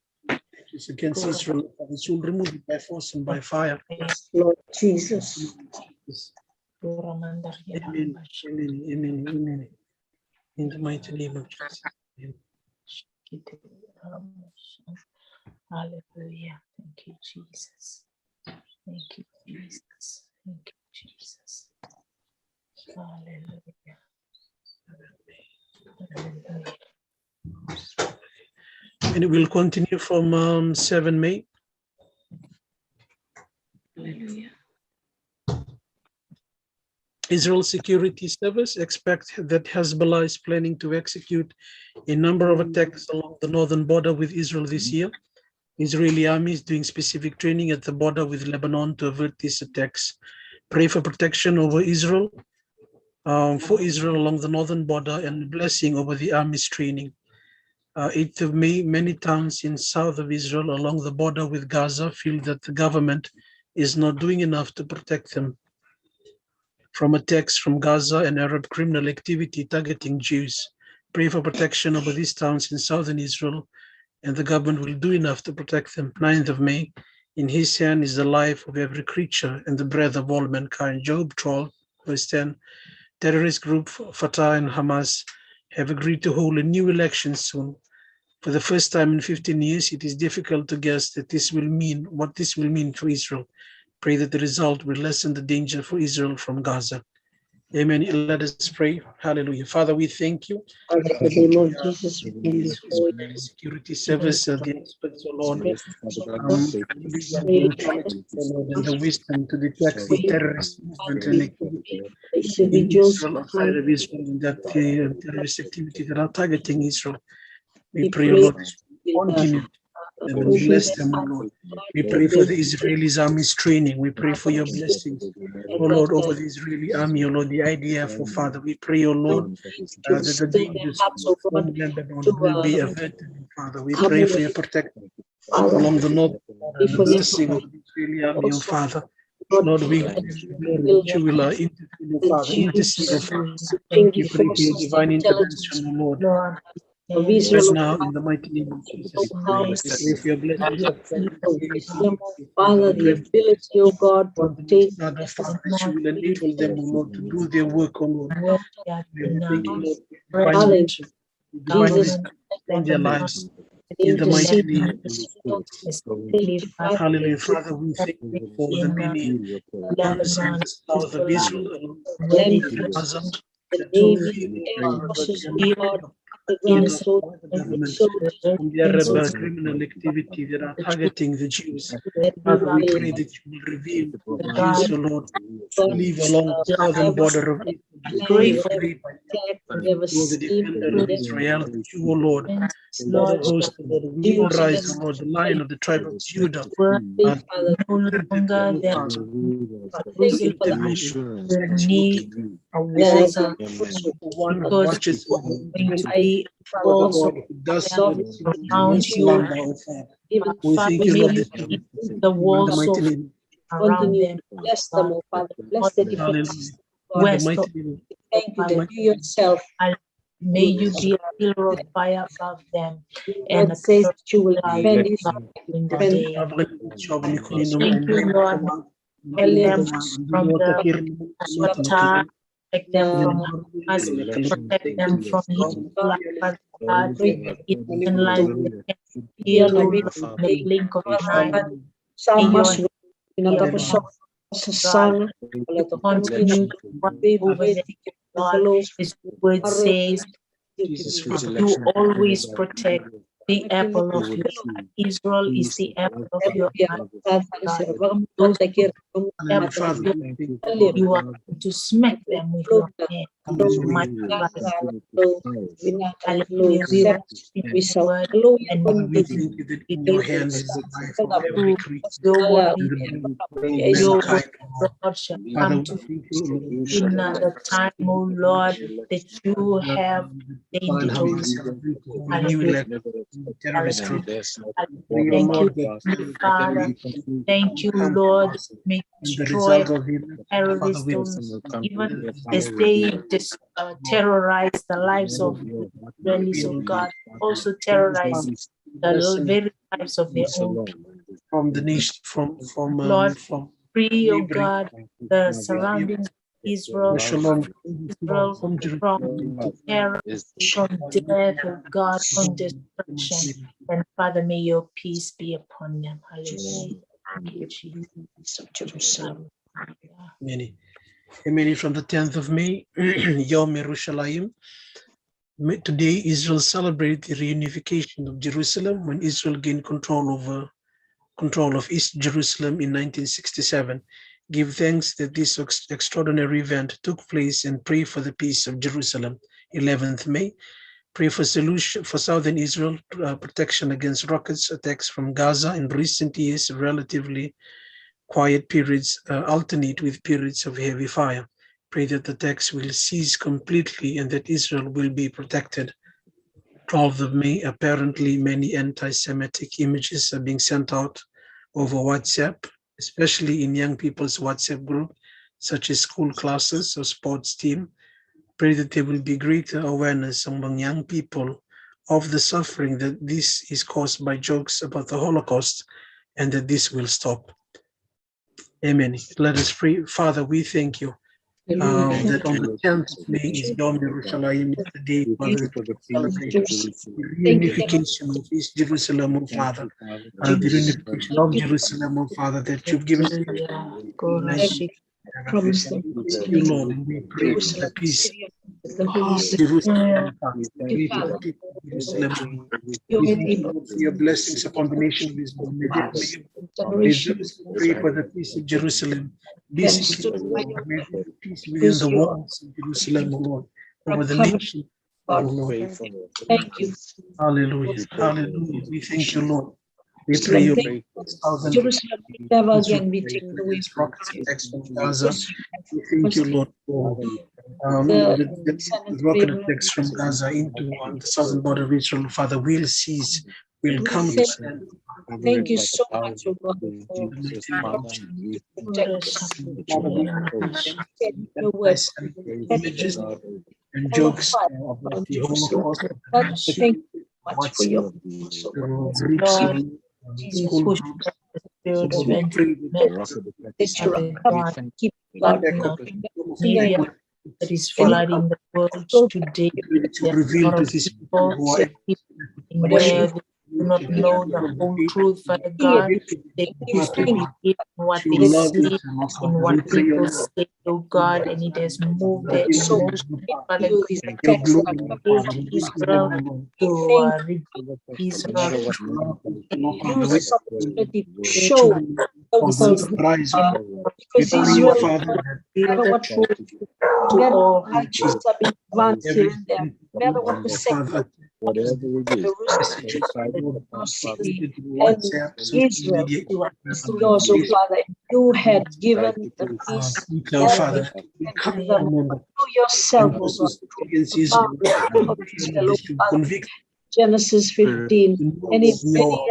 [SPEAKER 3] practiced against Israel. We should remove it by force and by fire.
[SPEAKER 2] Lord Jesus.
[SPEAKER 3] Amen. Amen. Amen. Amen. In the mighty name of Jesus. Amen.
[SPEAKER 7] Hallelujah. Thank you, Jesus. Thank you, Jesus. Thank you, Jesus. Hallelujah. Hallelujah.
[SPEAKER 3] And we'll continue from 7 May.
[SPEAKER 7] Hallelujah.
[SPEAKER 3] Israel Security Service expect that Hezbollah is planning to execute a number of attacks along the northern border with Israel this year. Israeli army is doing specific training at the border with Lebanon to avert these attacks. Pray for protection over Israel, for Israel along the northern border, and blessing over the army's training. 8th of May, many towns in south of Israel along the border with Gaza feel that the government is not doing enough to protect them from attacks from Gaza and Arab criminal activity targeting Jews. Pray for protection over these towns in southern Israel, and the government will do enough to protect them. 9th of May, in his hand is the life of every creature and the breath of all mankind. Job 12, verse 10. Terrorist group Fatah and Hamas have agreed to hold a new election soon. For the first time in 15 years, it is difficult to guess what this will mean for Israel. Pray that the result will lessen the danger for Israel from Gaza. Amen. Let us pray. Hallelujah. Father, we thank you.
[SPEAKER 2] Father, in the name of Jesus, we come before you.
[SPEAKER 3] Israeli Security Service, the experts, oh Lord,
[SPEAKER 2] Pray
[SPEAKER 3] and the wisdom to detect the terrorist movement and activity in
[SPEAKER 2] individuals
[SPEAKER 3] Israel, outside of Israel, and that terrorist activity that are targeting Israel. We pray, O
[SPEAKER 2] pray
[SPEAKER 3] Lord,
[SPEAKER 2] with
[SPEAKER 3] continue and bless them, O Lord. We pray for the Israeli army's training. We pray for your blessings, O Lord, over the Israeli army, O Lord, the IDF, oh Father. We pray, O Lord, that the dangers from Lebanon will be averted, Father. We pray for your protection along the north and the blessing of the Israeli army, O Father. Lord, we give you glory that you will intercede, O Father, intercede, O Father. We pray for your divine intervention, O Lord.
[SPEAKER 2] of
[SPEAKER 3] Right
[SPEAKER 2] Israel,
[SPEAKER 3] now, in the mighty name of Jesus, we pray for your blessings upon the
[SPEAKER 2] wisdom, Father, the ability, O God, to obtain
[SPEAKER 3] Father, that you will enable them, O Lord, to do their work, O Lord. We thank you, Lord, for divine
[SPEAKER 2] Jesus,
[SPEAKER 3] wisdom on their lives, in the mighty name of Jesus. Hallelujah. Father, we thank you for the many arms in the south of Israel, and Gaza,
[SPEAKER 2] the
[SPEAKER 3] to
[SPEAKER 2] Navy, Air
[SPEAKER 3] Father,
[SPEAKER 2] Forces,
[SPEAKER 3] that
[SPEAKER 2] O
[SPEAKER 3] you
[SPEAKER 2] God, the
[SPEAKER 3] shield
[SPEAKER 2] ground
[SPEAKER 3] us
[SPEAKER 2] soldiers,
[SPEAKER 3] from the government
[SPEAKER 2] soldiers,
[SPEAKER 3] from their criminal activity that are targeting the Jews. Father, we pray that you will reveal the Jews, O Lord, who live along the southern border of Israel, for the defender of Israel, that you, O Lord, Lord of hosts, O Lord, will rise, O Lord, the Lion of the tribe of Judah, and intervention, one who watches over Israel, God who does so no slumber, O Father. We thank you, Lord, that you in the mighty name.
[SPEAKER 2] continue to bless them, O Father, bless the defense.
[SPEAKER 3] In the mighty name.
[SPEAKER 2] Thank you that you yourself
[SPEAKER 7] May you be a pillar of fire above them
[SPEAKER 2] and
[SPEAKER 7] and
[SPEAKER 2] says that you will defend Israel.
[SPEAKER 7] in the
[SPEAKER 2] Defend
[SPEAKER 7] day. Thank you, Lord.
[SPEAKER 2] Elia,
[SPEAKER 7] Them from the attack, protect them from us, protect them from evil, Father God, even like they can feel the blink of an eye.
[SPEAKER 2] Samas,
[SPEAKER 7] God, continue to watch over them, God, as the word says, you always protect the apple of your eye. Israel is the apple of your eye, God. Those apple of your eye, you are going to smack them with your hand. My God. Hallelujah. We rest in the word and
[SPEAKER 3] We thank you that in your hands is the life of every creature.
[SPEAKER 7] Your word, Lord, shall come to in the time, O Lord, that you have ordained it, O Lord. Thank you, Father. Thank you, Lord. May destroy terrorism, even as they terrorize the lives of Israelis, of God, also terrorize the very lives of their own people.
[SPEAKER 3] From the nation, from
[SPEAKER 7] Lord,
[SPEAKER 3] from
[SPEAKER 7] free, O God, the surrounding Israel,
[SPEAKER 3] Shalom,
[SPEAKER 7] from terror, from death, O God, from destruction. And Father, may your peace be upon them. Hallelujah. Thank you, Jesus.
[SPEAKER 3] many. Many from the 10th of May, Yom Yerushalayim. Today, Israel celebrates the reunification of Jerusalem when Israel gained control of East Jerusalem in 1967. Give thanks that this extraordinary event took place and pray for the peace of Jerusalem. 11th May. Pray for solution for southern Israel, protection against rockets attacks from Gaza. In recent years, relatively quiet periods alternate with periods of heavy fire. Pray that the attacks will cease completely and that Israel will be protected. 12th of May, apparently many anti-Semitic images are being sent out over WhatsApp, especially in young people's WhatsApp group, such as school classes or sports team. Pray that there will be greater awareness among young people of the suffering that this is caused by jokes about the Holocaust and that this will stop. Amen. Let us pray. Father, we thank you that on the 10th of May is Yom Yerushalayim, is the day, Father, to celebrate the reunification of East Jerusalem, O Father, the reunification of Jerusalem, O Father, that you've given
[SPEAKER 2] promise them.
[SPEAKER 3] Thank you, Lord, and we pray for the peace.
[SPEAKER 2] The Holy Spirit.
[SPEAKER 3] Jerusalem,
[SPEAKER 5] We
[SPEAKER 3] pray
[SPEAKER 5] thank you
[SPEAKER 3] for the
[SPEAKER 5] that
[SPEAKER 3] people of Jerusalem.
[SPEAKER 2] Your
[SPEAKER 3] We thank you,
[SPEAKER 2] people.
[SPEAKER 3] Lord, for your blessings upon the nation of Israel. May
[SPEAKER 2] Generation.
[SPEAKER 3] those who pray for the peace of Jerusalem be
[SPEAKER 2] Can
[SPEAKER 3] secure,
[SPEAKER 2] stood by
[SPEAKER 3] Lord.
[SPEAKER 2] your
[SPEAKER 3] May
[SPEAKER 2] word.
[SPEAKER 3] there be peace within
[SPEAKER 2] Because
[SPEAKER 3] the
[SPEAKER 2] you are
[SPEAKER 3] walls of Jerusalem, O Lord, over the
[SPEAKER 2] covered,
[SPEAKER 3] nation, O
[SPEAKER 2] God.
[SPEAKER 3] Lord.
[SPEAKER 2] Thank you.
[SPEAKER 3] Hallelujah. Hallelujah. We thank you, Lord. We pray
[SPEAKER 2] Jerusalem,
[SPEAKER 3] your
[SPEAKER 2] thank
[SPEAKER 3] thousand
[SPEAKER 2] Jerusalem will never again be taken away
[SPEAKER 3] against
[SPEAKER 2] from
[SPEAKER 3] rocket
[SPEAKER 2] you.
[SPEAKER 3] attacks from Gaza.
[SPEAKER 2] Because you have
[SPEAKER 3] We thank you,
[SPEAKER 2] promised
[SPEAKER 3] Lord, for
[SPEAKER 2] the
[SPEAKER 3] the
[SPEAKER 2] Senate
[SPEAKER 3] rocket
[SPEAKER 2] Abraham.
[SPEAKER 3] attacks from Gaza into the southern border of Israel. Father, will cease, will
[SPEAKER 2] We
[SPEAKER 3] come to
[SPEAKER 2] thank
[SPEAKER 3] stand.
[SPEAKER 2] Thank you so much, O God, for protecting your word.
[SPEAKER 3] Images and
[SPEAKER 2] All of
[SPEAKER 3] jokes
[SPEAKER 2] fire
[SPEAKER 3] of
[SPEAKER 2] on
[SPEAKER 3] the
[SPEAKER 2] Jerusalem.
[SPEAKER 3] Holocaust.
[SPEAKER 2] But thank you much for your
[SPEAKER 3] WhatsApp,
[SPEAKER 2] so
[SPEAKER 3] groups
[SPEAKER 7] Lord,
[SPEAKER 3] of
[SPEAKER 7] we
[SPEAKER 3] school
[SPEAKER 7] push
[SPEAKER 3] groups.
[SPEAKER 7] back the spirit
[SPEAKER 3] So
[SPEAKER 7] of
[SPEAKER 3] we pray
[SPEAKER 2] that you
[SPEAKER 7] Father
[SPEAKER 2] are
[SPEAKER 7] God,
[SPEAKER 2] keep
[SPEAKER 7] but
[SPEAKER 2] God
[SPEAKER 7] now
[SPEAKER 2] in
[SPEAKER 7] media
[SPEAKER 2] the
[SPEAKER 7] that is
[SPEAKER 2] and
[SPEAKER 7] flooding the world
[SPEAKER 2] so
[SPEAKER 7] today.
[SPEAKER 3] to
[SPEAKER 7] There are a
[SPEAKER 3] reveal
[SPEAKER 7] lot
[SPEAKER 3] to
[SPEAKER 7] of
[SPEAKER 3] these people
[SPEAKER 7] people,
[SPEAKER 3] who are
[SPEAKER 7] in
[SPEAKER 2] whatever
[SPEAKER 7] where they do not know the whole truth, Father God. They
[SPEAKER 2] you
[SPEAKER 7] used to
[SPEAKER 2] think
[SPEAKER 7] believe in what
[SPEAKER 3] to
[SPEAKER 7] they
[SPEAKER 3] love
[SPEAKER 7] see,
[SPEAKER 3] them,
[SPEAKER 7] in
[SPEAKER 3] we
[SPEAKER 7] what
[SPEAKER 3] pray, O
[SPEAKER 7] people
[SPEAKER 3] Lord,
[SPEAKER 7] say, oh God, and it has moved
[SPEAKER 3] that
[SPEAKER 7] their
[SPEAKER 3] this
[SPEAKER 2] so
[SPEAKER 3] will
[SPEAKER 7] emotions, Father
[SPEAKER 2] you
[SPEAKER 7] God.
[SPEAKER 2] these
[SPEAKER 3] your
[SPEAKER 2] attacks
[SPEAKER 3] glory
[SPEAKER 2] that
[SPEAKER 3] will
[SPEAKER 2] come
[SPEAKER 3] Father,
[SPEAKER 7] Against
[SPEAKER 3] in
[SPEAKER 7] Israel
[SPEAKER 3] Jerusalem, O Lord.
[SPEAKER 7] to
[SPEAKER 2] we think
[SPEAKER 7] rebuild
[SPEAKER 5] No
[SPEAKER 7] Israel.
[SPEAKER 5] matter what man
[SPEAKER 2] use this opportunity to
[SPEAKER 7] They
[SPEAKER 2] show
[SPEAKER 3] For
[SPEAKER 2] those
[SPEAKER 3] good
[SPEAKER 2] things
[SPEAKER 3] rise,
[SPEAKER 2] are
[SPEAKER 3] we
[SPEAKER 2] because
[SPEAKER 3] pray, O
[SPEAKER 2] Israel,
[SPEAKER 3] Father,
[SPEAKER 2] no
[SPEAKER 3] that
[SPEAKER 2] matter what
[SPEAKER 7] truth to
[SPEAKER 2] men
[SPEAKER 7] all.
[SPEAKER 2] righteous are being advanced here and there,
[SPEAKER 3] everything,
[SPEAKER 2] no matter what the sector
[SPEAKER 3] Father,
[SPEAKER 5] whatever it is,
[SPEAKER 2] Jerusalem,
[SPEAKER 3] messages, Lord,
[SPEAKER 2] your
[SPEAKER 5] Father,
[SPEAKER 2] city, and
[SPEAKER 3] WhatsApp, social
[SPEAKER 2] Israel
[SPEAKER 3] media,
[SPEAKER 2] is yours, O Father. You had given the peace
[SPEAKER 3] now,
[SPEAKER 2] and
[SPEAKER 3] Father, we come,
[SPEAKER 2] give them
[SPEAKER 3] remember,
[SPEAKER 2] to yourself,
[SPEAKER 3] and
[SPEAKER 2] O
[SPEAKER 3] also
[SPEAKER 2] God,
[SPEAKER 3] against
[SPEAKER 2] to
[SPEAKER 3] Israel,
[SPEAKER 2] of Israel, O
[SPEAKER 3] to
[SPEAKER 2] Father.
[SPEAKER 3] convict
[SPEAKER 2] Genesis 15, and in many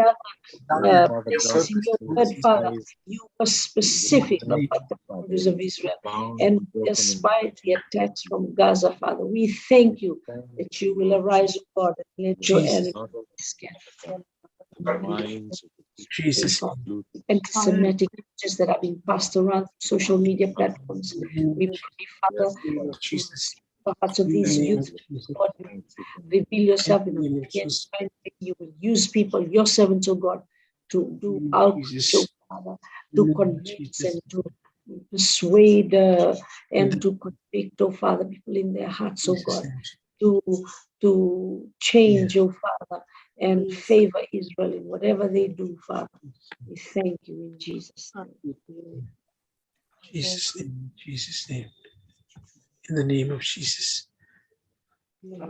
[SPEAKER 2] other places in your word, Father, you were specific about the boundaries of Israel. And despite the attacks from Gaza, Father, we thank you that you will arise, O God, and let your enemies be scattered.
[SPEAKER 3] Jesus.
[SPEAKER 2] Anti-Semitic images that are being passed around social media platforms. We pray, Father,
[SPEAKER 3] Jesus.
[SPEAKER 2] the hearts of these youth, Lord, reveal yourself in the against you will use people, your servants, oh God, to do outreach, oh Father, to convince and to persuade and to convict, oh Father, people in their hearts, oh God, to change, oh Father, and favor Israel in whatever they do, Father. We thank you in Jesus' name.
[SPEAKER 3] Jesus' name, Jesus' name. In the name of Jesus. In the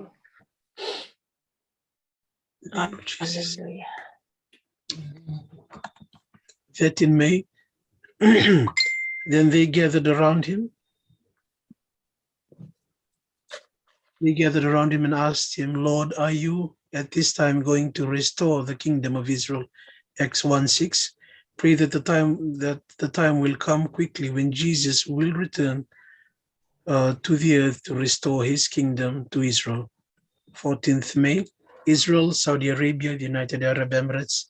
[SPEAKER 3] name of Jesus.
[SPEAKER 7] Hallelujah.
[SPEAKER 3] That in May, then they gathered around him. They gathered around him and asked him, Lord, are you at this time going to restore the kingdom of Israel? Acts 1:6. Pray that the time will come quickly when Jesus will return to the earth to restore his kingdom to Israel. 14th May, Israel, Saudi Arabia, the United Arab Emirates,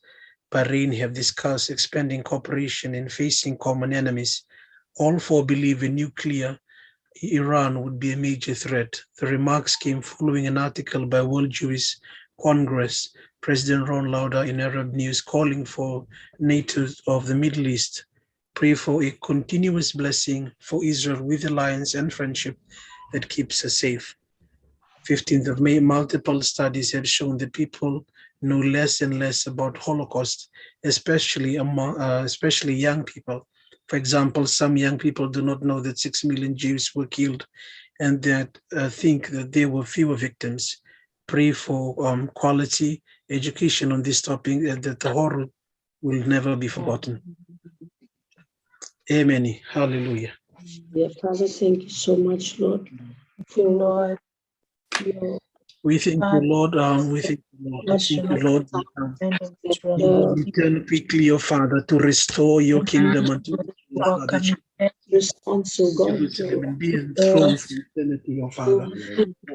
[SPEAKER 3] Bahrain have discussed expanding cooperation in facing common enemies. All four believe a nuclear Iran would be a major threat. The remarks came following an article by World Jewish Congress President Ron Lauder in Arab News calling for NATO of the Middle East pray for a continuous blessing for Israel with alliance and friendship that keeps us safe. 15th of May, multiple studies have shown that people know less and less about Holocaust, especially young people. For example, some young people do not know that 6 million Jews were killed and that think that there were fewer victims. Pray for quality education on this topic and that the horror will never be forgotten. Amen. Hallelujah.
[SPEAKER 2] Yeah, Father, thank you so much, Lord, for
[SPEAKER 7] Lord,
[SPEAKER 2] your
[SPEAKER 3] We thank you, Lord. We thank you, Lord. Thank you, Lord. You will return quickly, your Father, to restore your kingdom unto Israel, that you
[SPEAKER 2] response, oh God,
[SPEAKER 3] Jerusalem and be enthroned for eternity, your Father.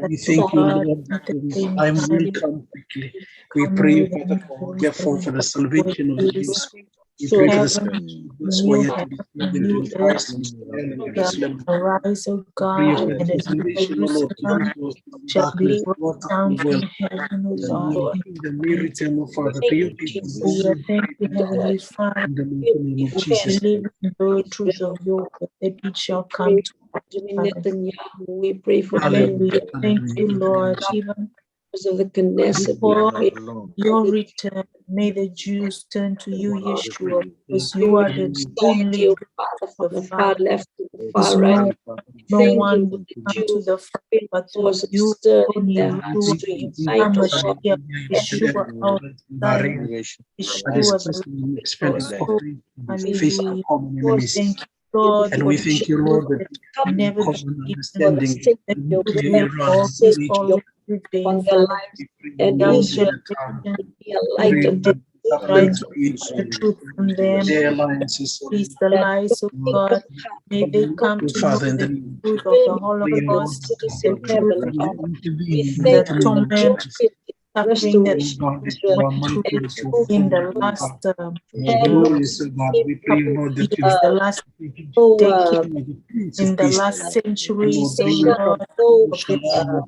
[SPEAKER 3] We thank you, Lord, that this time will come quickly. We pray, Father, therefore, for the salvation of the Jews. We
[SPEAKER 2] So
[SPEAKER 3] pray for the
[SPEAKER 7] heaven,
[SPEAKER 3] salvation of those who are
[SPEAKER 7] new
[SPEAKER 3] yet to
[SPEAKER 7] heaven,
[SPEAKER 3] be saved
[SPEAKER 7] new
[SPEAKER 3] in
[SPEAKER 7] earth,
[SPEAKER 3] Christ, in Israel, and
[SPEAKER 7] shall
[SPEAKER 3] Jerusalem.
[SPEAKER 7] arise, O
[SPEAKER 3] Pray
[SPEAKER 7] God,
[SPEAKER 3] for
[SPEAKER 7] and
[SPEAKER 3] the
[SPEAKER 7] a new
[SPEAKER 3] salvation, O Lord, to
[SPEAKER 7] Jerusalem
[SPEAKER 3] those who are in
[SPEAKER 7] shall
[SPEAKER 3] darkness,
[SPEAKER 7] be
[SPEAKER 3] brought out
[SPEAKER 7] down
[SPEAKER 3] of the world.
[SPEAKER 7] from heaven, O
[SPEAKER 3] The
[SPEAKER 7] God.
[SPEAKER 3] Lord, kingdom may return, O Father, to
[SPEAKER 2] thank
[SPEAKER 3] your
[SPEAKER 2] you,
[SPEAKER 3] people,
[SPEAKER 2] Jesus.
[SPEAKER 3] those
[SPEAKER 7] We
[SPEAKER 3] who
[SPEAKER 7] thank
[SPEAKER 3] pray
[SPEAKER 7] you,
[SPEAKER 3] to God,
[SPEAKER 7] Heavenly Father.
[SPEAKER 3] in the mighty name of
[SPEAKER 7] We
[SPEAKER 3] Jesus.
[SPEAKER 7] believe in the truth
[SPEAKER 2] Israel.
[SPEAKER 7] of your word that it shall
[SPEAKER 2] We
[SPEAKER 7] come
[SPEAKER 2] pray
[SPEAKER 7] to
[SPEAKER 2] for Benjamin
[SPEAKER 7] pass.
[SPEAKER 2] Netanyahu. We pray for
[SPEAKER 7] Amen. We
[SPEAKER 2] Ben
[SPEAKER 3] Hallelujah.
[SPEAKER 7] thank you,
[SPEAKER 3] Hallelujah.
[SPEAKER 7] Lord, even
[SPEAKER 2] because of the Knesset. We
[SPEAKER 7] before
[SPEAKER 2] pray
[SPEAKER 7] your
[SPEAKER 2] for
[SPEAKER 7] return. May the Jews turn to you, Yeshua, because
[SPEAKER 2] the
[SPEAKER 7] you are the
[SPEAKER 2] society,
[SPEAKER 7] only
[SPEAKER 2] oh
[SPEAKER 7] good
[SPEAKER 2] Father, from
[SPEAKER 7] the
[SPEAKER 2] the far
[SPEAKER 7] Father.
[SPEAKER 2] left to the
[SPEAKER 7] Because
[SPEAKER 2] far right.
[SPEAKER 7] no
[SPEAKER 2] Thank you
[SPEAKER 7] one will
[SPEAKER 2] that
[SPEAKER 7] come to
[SPEAKER 2] you
[SPEAKER 7] the Father
[SPEAKER 2] will
[SPEAKER 7] but through
[SPEAKER 2] cause a
[SPEAKER 7] you
[SPEAKER 2] stir in
[SPEAKER 7] only,
[SPEAKER 2] their
[SPEAKER 3] We
[SPEAKER 2] hearts
[SPEAKER 7] Yeshua,
[SPEAKER 3] thank
[SPEAKER 2] to
[SPEAKER 3] you,
[SPEAKER 2] unite, oh
[SPEAKER 3] Jesus.
[SPEAKER 2] God.
[SPEAKER 7] Hamashiach, Yeshua, our Messiah,
[SPEAKER 3] That is
[SPEAKER 7] Yeshua, the
[SPEAKER 3] personally expended
[SPEAKER 7] Lord.
[SPEAKER 3] for
[SPEAKER 7] So,
[SPEAKER 3] free in the face of
[SPEAKER 7] hallelujah.
[SPEAKER 3] common
[SPEAKER 2] Cause
[SPEAKER 3] enemies.
[SPEAKER 7] Thank you,
[SPEAKER 2] in the
[SPEAKER 7] Lord,
[SPEAKER 3] And
[SPEAKER 7] for
[SPEAKER 3] we
[SPEAKER 7] the
[SPEAKER 3] thank you,
[SPEAKER 7] truth
[SPEAKER 3] Lord, that
[SPEAKER 7] that
[SPEAKER 2] come
[SPEAKER 3] in
[SPEAKER 7] never
[SPEAKER 3] common
[SPEAKER 7] changes,
[SPEAKER 2] for the
[SPEAKER 3] understanding,
[SPEAKER 2] sake of
[SPEAKER 3] the
[SPEAKER 2] your
[SPEAKER 7] truth
[SPEAKER 3] nuclear
[SPEAKER 2] grace,
[SPEAKER 7] that
[SPEAKER 2] for the
[SPEAKER 3] Iran,
[SPEAKER 2] sake
[SPEAKER 7] always
[SPEAKER 2] of
[SPEAKER 3] region,
[SPEAKER 2] your
[SPEAKER 7] follows every day,
[SPEAKER 2] upon their
[SPEAKER 7] Father.
[SPEAKER 2] lives,
[SPEAKER 3] we pray,
[SPEAKER 2] and
[SPEAKER 3] Lord,
[SPEAKER 7] Young
[SPEAKER 3] that
[SPEAKER 2] Israel
[SPEAKER 7] generation,
[SPEAKER 2] would be a light
[SPEAKER 7] we
[SPEAKER 3] pray
[SPEAKER 2] unto
[SPEAKER 3] that
[SPEAKER 2] the
[SPEAKER 7] trying
[SPEAKER 2] nations,
[SPEAKER 3] uplift
[SPEAKER 7] to
[SPEAKER 3] you,
[SPEAKER 7] keep the truth from them,
[SPEAKER 3] their alliances, O
[SPEAKER 7] peace
[SPEAKER 3] Lord.
[SPEAKER 7] the
[SPEAKER 2] that
[SPEAKER 7] lies of
[SPEAKER 2] nothing
[SPEAKER 7] God.
[SPEAKER 2] can come.
[SPEAKER 7] May they come
[SPEAKER 3] Your
[SPEAKER 7] to know
[SPEAKER 3] Father, in the
[SPEAKER 7] the
[SPEAKER 3] name
[SPEAKER 7] truth of the
[SPEAKER 2] Really,
[SPEAKER 3] pray, O
[SPEAKER 2] our
[SPEAKER 3] Lord,
[SPEAKER 7] Holocaust,
[SPEAKER 2] cities
[SPEAKER 7] the
[SPEAKER 2] in
[SPEAKER 7] truth
[SPEAKER 2] heaven,
[SPEAKER 3] that
[SPEAKER 7] of
[SPEAKER 3] you
[SPEAKER 2] Father.
[SPEAKER 3] intervene
[SPEAKER 2] We
[SPEAKER 3] in the
[SPEAKER 7] the
[SPEAKER 2] thank
[SPEAKER 3] mighty
[SPEAKER 2] you
[SPEAKER 3] name
[SPEAKER 2] that
[SPEAKER 3] of
[SPEAKER 2] your
[SPEAKER 7] torment,
[SPEAKER 3] Jesus.
[SPEAKER 2] will,
[SPEAKER 7] suffering that
[SPEAKER 3] O
[SPEAKER 2] restoration
[SPEAKER 3] God,
[SPEAKER 2] of
[SPEAKER 3] that you
[SPEAKER 2] Israel,
[SPEAKER 3] are
[SPEAKER 7] went
[SPEAKER 3] mighty
[SPEAKER 7] through
[SPEAKER 3] and
[SPEAKER 2] and
[SPEAKER 7] in
[SPEAKER 3] perform
[SPEAKER 7] the
[SPEAKER 3] it, O God.
[SPEAKER 7] last
[SPEAKER 3] You are
[SPEAKER 2] have
[SPEAKER 3] glorious, O God. We pray, O Lord, that you
[SPEAKER 7] years, the last
[SPEAKER 2] no
[SPEAKER 7] decade,
[SPEAKER 3] are the Prince of
[SPEAKER 7] in the
[SPEAKER 3] Peace.
[SPEAKER 7] last
[SPEAKER 3] And
[SPEAKER 7] century,
[SPEAKER 3] Lord,
[SPEAKER 7] so
[SPEAKER 3] bring your
[SPEAKER 2] shall
[SPEAKER 7] Lord,
[SPEAKER 2] no
[SPEAKER 7] of their
[SPEAKER 3] shalom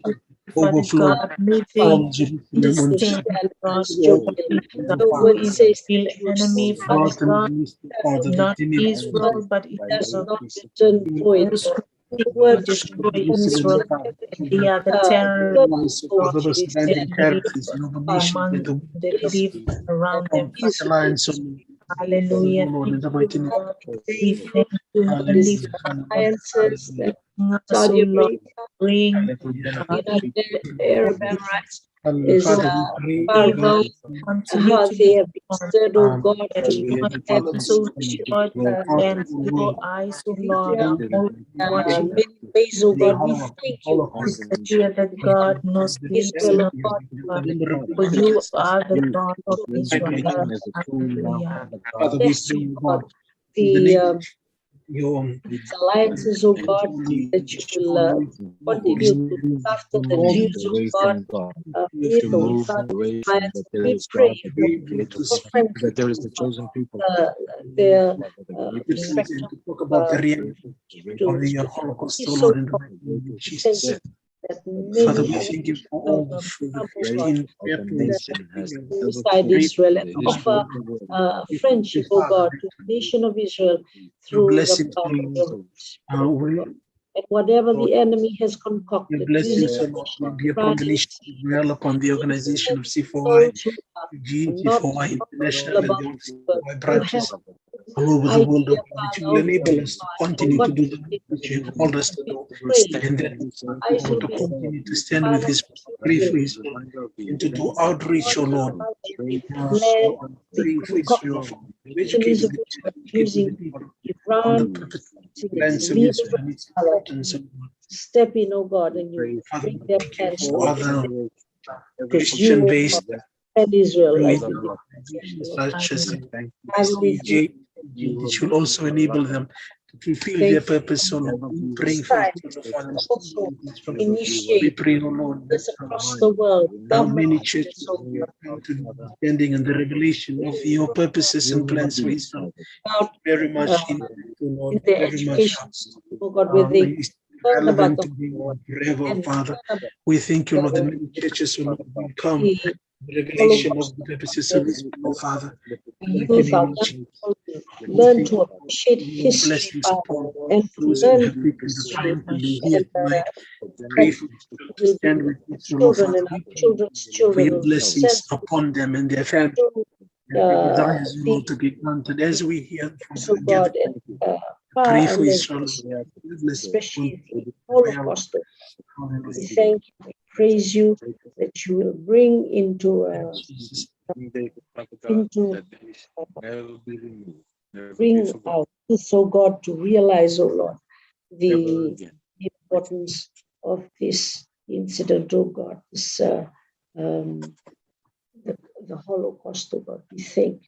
[SPEAKER 7] Father
[SPEAKER 3] overflow
[SPEAKER 7] God, may
[SPEAKER 2] Father
[SPEAKER 7] they
[SPEAKER 3] from Jerusalem on
[SPEAKER 2] to
[SPEAKER 7] understand,
[SPEAKER 2] stand
[SPEAKER 7] God,
[SPEAKER 2] against your
[SPEAKER 7] that
[SPEAKER 3] all
[SPEAKER 2] will.
[SPEAKER 7] it is
[SPEAKER 3] the
[SPEAKER 7] a
[SPEAKER 2] Your
[SPEAKER 3] Father.
[SPEAKER 2] word
[SPEAKER 7] whole
[SPEAKER 2] says that
[SPEAKER 7] real
[SPEAKER 2] you will
[SPEAKER 7] enemy,
[SPEAKER 2] stand
[SPEAKER 7] Father
[SPEAKER 3] Not in
[SPEAKER 2] against
[SPEAKER 3] the
[SPEAKER 7] God,
[SPEAKER 3] midst of
[SPEAKER 2] them,
[SPEAKER 3] Father,
[SPEAKER 2] oh
[SPEAKER 3] that
[SPEAKER 7] not
[SPEAKER 3] they may
[SPEAKER 2] God.
[SPEAKER 7] Israel, but it
[SPEAKER 2] Does
[SPEAKER 7] is
[SPEAKER 2] not return void.
[SPEAKER 7] those who
[SPEAKER 2] Your
[SPEAKER 7] seek to
[SPEAKER 2] word
[SPEAKER 7] destroy
[SPEAKER 3] Jerusalem,
[SPEAKER 7] Israel.
[SPEAKER 3] O God.
[SPEAKER 7] They are the
[SPEAKER 2] not
[SPEAKER 7] terrorists,
[SPEAKER 3] Alliance of
[SPEAKER 7] God.
[SPEAKER 2] void.
[SPEAKER 3] Father, the
[SPEAKER 2] It is
[SPEAKER 7] They
[SPEAKER 3] surrounding
[SPEAKER 7] are the
[SPEAKER 3] territories and other nations
[SPEAKER 7] among
[SPEAKER 3] that the
[SPEAKER 7] that
[SPEAKER 2] it is
[SPEAKER 7] live around them.
[SPEAKER 3] from that
[SPEAKER 2] Israel.
[SPEAKER 3] alliance on
[SPEAKER 7] Hallelujah.
[SPEAKER 3] Lord,
[SPEAKER 7] Thank
[SPEAKER 3] in the
[SPEAKER 7] you,
[SPEAKER 3] mighty name.
[SPEAKER 7] Lord. We
[SPEAKER 2] Thank you.
[SPEAKER 7] thank you, Heavenly
[SPEAKER 2] These
[SPEAKER 3] Hallelujah,
[SPEAKER 7] Father,
[SPEAKER 3] hallelujah,
[SPEAKER 2] alliances
[SPEAKER 3] hallelujah,
[SPEAKER 2] that
[SPEAKER 7] making us, O
[SPEAKER 2] Saudi
[SPEAKER 7] Lord,
[SPEAKER 2] Arabia,
[SPEAKER 7] bring
[SPEAKER 3] hallelujah.
[SPEAKER 2] United
[SPEAKER 7] all
[SPEAKER 2] Arab
[SPEAKER 7] this
[SPEAKER 2] Emirates
[SPEAKER 3] Hallelujah.
[SPEAKER 2] is
[SPEAKER 3] Father, we pray, O
[SPEAKER 7] evil
[SPEAKER 3] God,
[SPEAKER 2] Bahrain,
[SPEAKER 7] continue
[SPEAKER 2] how
[SPEAKER 7] to
[SPEAKER 2] they
[SPEAKER 7] be
[SPEAKER 2] have been
[SPEAKER 7] on.
[SPEAKER 2] stirred, oh God,
[SPEAKER 7] That
[SPEAKER 2] to
[SPEAKER 7] your
[SPEAKER 2] have
[SPEAKER 3] Father,
[SPEAKER 7] hands,
[SPEAKER 3] we
[SPEAKER 7] O
[SPEAKER 2] destruction
[SPEAKER 7] Lord,
[SPEAKER 3] out
[SPEAKER 7] and
[SPEAKER 3] of the
[SPEAKER 7] your
[SPEAKER 3] way,
[SPEAKER 7] eyes, O
[SPEAKER 2] in
[SPEAKER 7] Lord,
[SPEAKER 2] Israel.
[SPEAKER 7] are all watching.
[SPEAKER 2] Many ways, oh
[SPEAKER 3] the
[SPEAKER 2] God, we
[SPEAKER 3] horror,
[SPEAKER 2] thank you.
[SPEAKER 3] Holocaust,
[SPEAKER 7] It's clear that God knows
[SPEAKER 3] the
[SPEAKER 7] the
[SPEAKER 2] Israel,
[SPEAKER 7] end,
[SPEAKER 2] oh
[SPEAKER 3] descent,
[SPEAKER 2] God,
[SPEAKER 7] God,
[SPEAKER 3] and the
[SPEAKER 7] for
[SPEAKER 3] revelation
[SPEAKER 7] you are the God of
[SPEAKER 2] to
[SPEAKER 7] Israel.
[SPEAKER 2] uh,
[SPEAKER 7] Hallelujah.
[SPEAKER 3] Father, we
[SPEAKER 2] bless,
[SPEAKER 3] pray,
[SPEAKER 2] oh
[SPEAKER 3] O
[SPEAKER 2] God,
[SPEAKER 3] God, in the
[SPEAKER 2] the
[SPEAKER 3] name of your
[SPEAKER 2] these alliances, oh God, that you will continue to look after the Jews, oh God, be it, oh God, alliance. We pray for friendship, oh God, their perspective
[SPEAKER 3] to talk about the
[SPEAKER 2] uh,
[SPEAKER 3] reality
[SPEAKER 2] to
[SPEAKER 3] of the Holocaust, O
[SPEAKER 2] peace,
[SPEAKER 3] Lord,
[SPEAKER 2] oh
[SPEAKER 3] in the
[SPEAKER 2] God.
[SPEAKER 3] mighty name of
[SPEAKER 2] We thank
[SPEAKER 3] Jesus.
[SPEAKER 2] you that
[SPEAKER 3] Father,
[SPEAKER 2] many
[SPEAKER 3] we thank you for all the
[SPEAKER 2] come, oh God,
[SPEAKER 3] 15
[SPEAKER 2] that
[SPEAKER 3] airplanes that we
[SPEAKER 2] inside
[SPEAKER 3] have
[SPEAKER 2] Israel and offer
[SPEAKER 3] destroyed. We thank you,
[SPEAKER 2] friendship, oh
[SPEAKER 3] Father,
[SPEAKER 2] God,
[SPEAKER 3] that
[SPEAKER 2] to the nation of Israel
[SPEAKER 3] your
[SPEAKER 2] through the
[SPEAKER 3] blessings,
[SPEAKER 2] power
[SPEAKER 3] O
[SPEAKER 2] of
[SPEAKER 3] Lord,
[SPEAKER 2] your Holy Spirit, oh
[SPEAKER 3] will
[SPEAKER 2] God. And whatever
[SPEAKER 3] Lord,
[SPEAKER 2] the enemy has
[SPEAKER 3] your
[SPEAKER 2] concocted, using
[SPEAKER 3] blessings, O
[SPEAKER 2] the
[SPEAKER 3] Lord,
[SPEAKER 2] nation
[SPEAKER 3] will
[SPEAKER 2] of
[SPEAKER 3] be upon the
[SPEAKER 2] Iran,
[SPEAKER 3] nation of Israel, upon the organization of C4I,
[SPEAKER 2] those who
[SPEAKER 3] Fiji,
[SPEAKER 2] are not
[SPEAKER 3] C4I International, and
[SPEAKER 2] about
[SPEAKER 3] the other
[SPEAKER 2] but
[SPEAKER 3] C4I
[SPEAKER 2] who have
[SPEAKER 3] branches all over the world,
[SPEAKER 2] idea,
[SPEAKER 3] O God, that you will
[SPEAKER 2] Father, of
[SPEAKER 3] enable us to continue to
[SPEAKER 2] what
[SPEAKER 3] do the work that you have called us to
[SPEAKER 2] we
[SPEAKER 3] do,
[SPEAKER 2] pray.
[SPEAKER 3] and that
[SPEAKER 2] Eyes
[SPEAKER 3] Lord,
[SPEAKER 2] will
[SPEAKER 3] to
[SPEAKER 2] be
[SPEAKER 3] continue to stand with
[SPEAKER 2] Father,
[SPEAKER 3] His pray
[SPEAKER 2] will
[SPEAKER 3] for Israel and to do outreach, O Lord.
[SPEAKER 2] the
[SPEAKER 3] Uh,
[SPEAKER 2] plan, the
[SPEAKER 3] Praying for Israel,
[SPEAKER 2] concoction,
[SPEAKER 3] to
[SPEAKER 2] actions
[SPEAKER 3] educate
[SPEAKER 2] of
[SPEAKER 3] the
[SPEAKER 2] Israel
[SPEAKER 3] educating the
[SPEAKER 2] using
[SPEAKER 3] people on the
[SPEAKER 2] Iran,
[SPEAKER 3] purpose
[SPEAKER 2] using its
[SPEAKER 3] plans of
[SPEAKER 2] leaders,
[SPEAKER 3] Israel and its
[SPEAKER 2] Father,
[SPEAKER 3] importance. O Lord.
[SPEAKER 2] step in, oh God, and you
[SPEAKER 3] Father,
[SPEAKER 2] bring
[SPEAKER 3] we
[SPEAKER 2] their
[SPEAKER 3] thank you
[SPEAKER 2] plans
[SPEAKER 3] for
[SPEAKER 2] to
[SPEAKER 3] other
[SPEAKER 2] because you, oh God,
[SPEAKER 3] Christian-based
[SPEAKER 2] and Israel as the
[SPEAKER 3] organizations
[SPEAKER 2] definition of
[SPEAKER 3] such as
[SPEAKER 2] family.
[SPEAKER 3] ICJ, which will also enable them to fulfill their
[SPEAKER 2] Thank you
[SPEAKER 3] purpose. So Lord, we pray
[SPEAKER 2] this
[SPEAKER 3] for
[SPEAKER 2] time.
[SPEAKER 3] the Father,
[SPEAKER 2] Also
[SPEAKER 3] we
[SPEAKER 2] initiate
[SPEAKER 3] pray, O Lord, that
[SPEAKER 2] this across the world, government
[SPEAKER 3] many
[SPEAKER 2] leaders,
[SPEAKER 3] churches
[SPEAKER 2] oh
[SPEAKER 3] will
[SPEAKER 2] God,
[SPEAKER 3] come to the understanding and the revelation of your purposes and plans for Israel.
[SPEAKER 2] about
[SPEAKER 3] Very much
[SPEAKER 2] uh,
[SPEAKER 3] in, O Lord,
[SPEAKER 2] in their
[SPEAKER 3] very much
[SPEAKER 2] education, oh God, where they
[SPEAKER 3] is
[SPEAKER 2] learn about
[SPEAKER 3] relevant
[SPEAKER 2] the
[SPEAKER 3] to be
[SPEAKER 2] word
[SPEAKER 3] forever,
[SPEAKER 2] and
[SPEAKER 3] Father.
[SPEAKER 2] learn about
[SPEAKER 3] We thank you, Lord, that
[SPEAKER 2] the,
[SPEAKER 3] many churches, O Lord, will come
[SPEAKER 2] the
[SPEAKER 3] the revelation of
[SPEAKER 2] Holocaust
[SPEAKER 3] the purposes of
[SPEAKER 2] and
[SPEAKER 3] Israel, oh Father.
[SPEAKER 2] youth, our young people,
[SPEAKER 3] We
[SPEAKER 2] learn
[SPEAKER 3] thank
[SPEAKER 2] to
[SPEAKER 3] you
[SPEAKER 2] appreciate
[SPEAKER 3] for your
[SPEAKER 2] history,
[SPEAKER 3] blessings
[SPEAKER 2] Father,
[SPEAKER 3] upon
[SPEAKER 2] and to
[SPEAKER 3] those who
[SPEAKER 2] learn
[SPEAKER 3] have taken the
[SPEAKER 2] history
[SPEAKER 3] time to be here
[SPEAKER 2] and
[SPEAKER 3] tonight.
[SPEAKER 2] that
[SPEAKER 3] Pray for Israel to
[SPEAKER 2] will be
[SPEAKER 3] stand with
[SPEAKER 2] our
[SPEAKER 3] Israel, oh
[SPEAKER 2] children
[SPEAKER 3] Father.
[SPEAKER 2] and our
[SPEAKER 3] We pray
[SPEAKER 2] children's
[SPEAKER 3] for
[SPEAKER 2] children
[SPEAKER 3] your
[SPEAKER 2] will be
[SPEAKER 3] blessings
[SPEAKER 2] sent
[SPEAKER 3] upon them and their family.
[SPEAKER 2] to
[SPEAKER 3] And their desires, oh
[SPEAKER 2] the
[SPEAKER 3] Lord, to be granted as we hear from
[SPEAKER 2] so
[SPEAKER 3] you together.
[SPEAKER 2] God and far
[SPEAKER 3] Pray for
[SPEAKER 2] and then
[SPEAKER 3] Israel. Your blessings upon
[SPEAKER 2] especially the
[SPEAKER 3] Israel.
[SPEAKER 2] Holocaust. We
[SPEAKER 3] Hallelujah.
[SPEAKER 2] thank you, we praise you that you will bring into
[SPEAKER 3] Jesus.
[SPEAKER 2] into bring our youth, oh God, to realize, oh Lord, the importance of this incident, oh God, this um, the Holocaust, oh God. We thank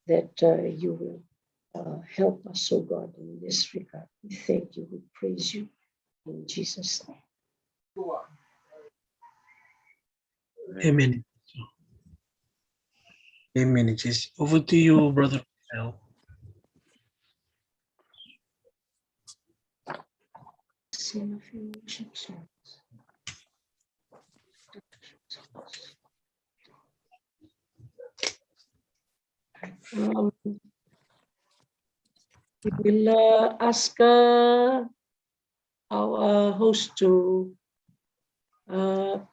[SPEAKER 2] that you will help us, oh God, in this regard. We thank you, we praise you in Jesus' name.
[SPEAKER 3] Amen. Amen. Jesus. Over to you, brother. L.
[SPEAKER 2] Sing a few worship songs. We will ask our host to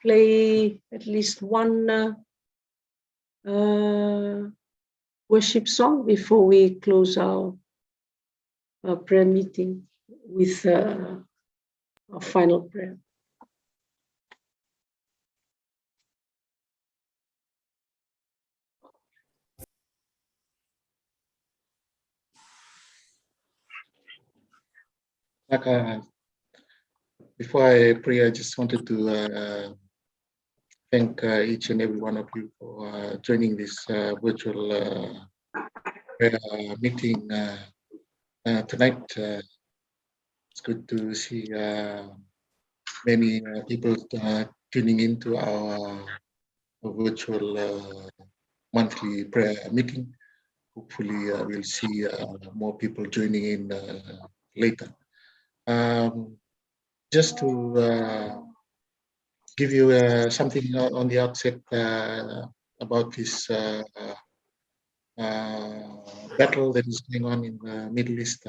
[SPEAKER 2] play at least one worship song before we close our prayer meeting with our final prayer.
[SPEAKER 1] Before I pray, I just wanted to thank each and every one of you for joining this virtual prayer meeting tonight. It's good to see many people tuning into our virtual monthly prayer meeting. Hopefully, we'll see more people joining in later. Just to give you something on the outset about this battle that is going on in the Middle East.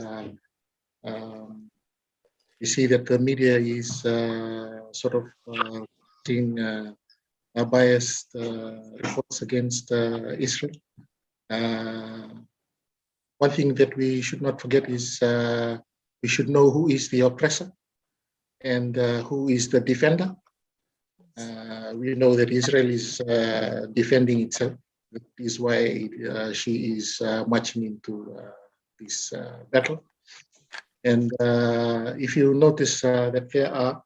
[SPEAKER 1] You see that the media is sort of seeing biased reports against Israel. One thing that we should not forget is we should know who is the oppressor and who is the defender. We know that Israel is defending itself. That is why she is marching into this battle. And if you notice that there are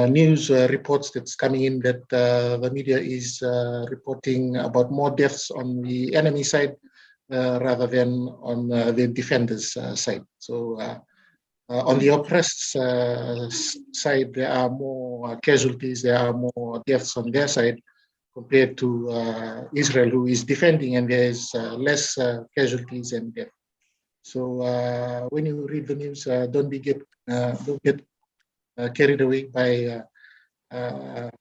[SPEAKER 1] news reports that's coming in that the media is reporting about more deaths on the enemy side rather than on the defenders' side. So on the oppressed side, there are more casualties, there are more deaths on their side compared to Israel, who is defending, and there is less casualties and deaths. So when you read the news, don't get carried away by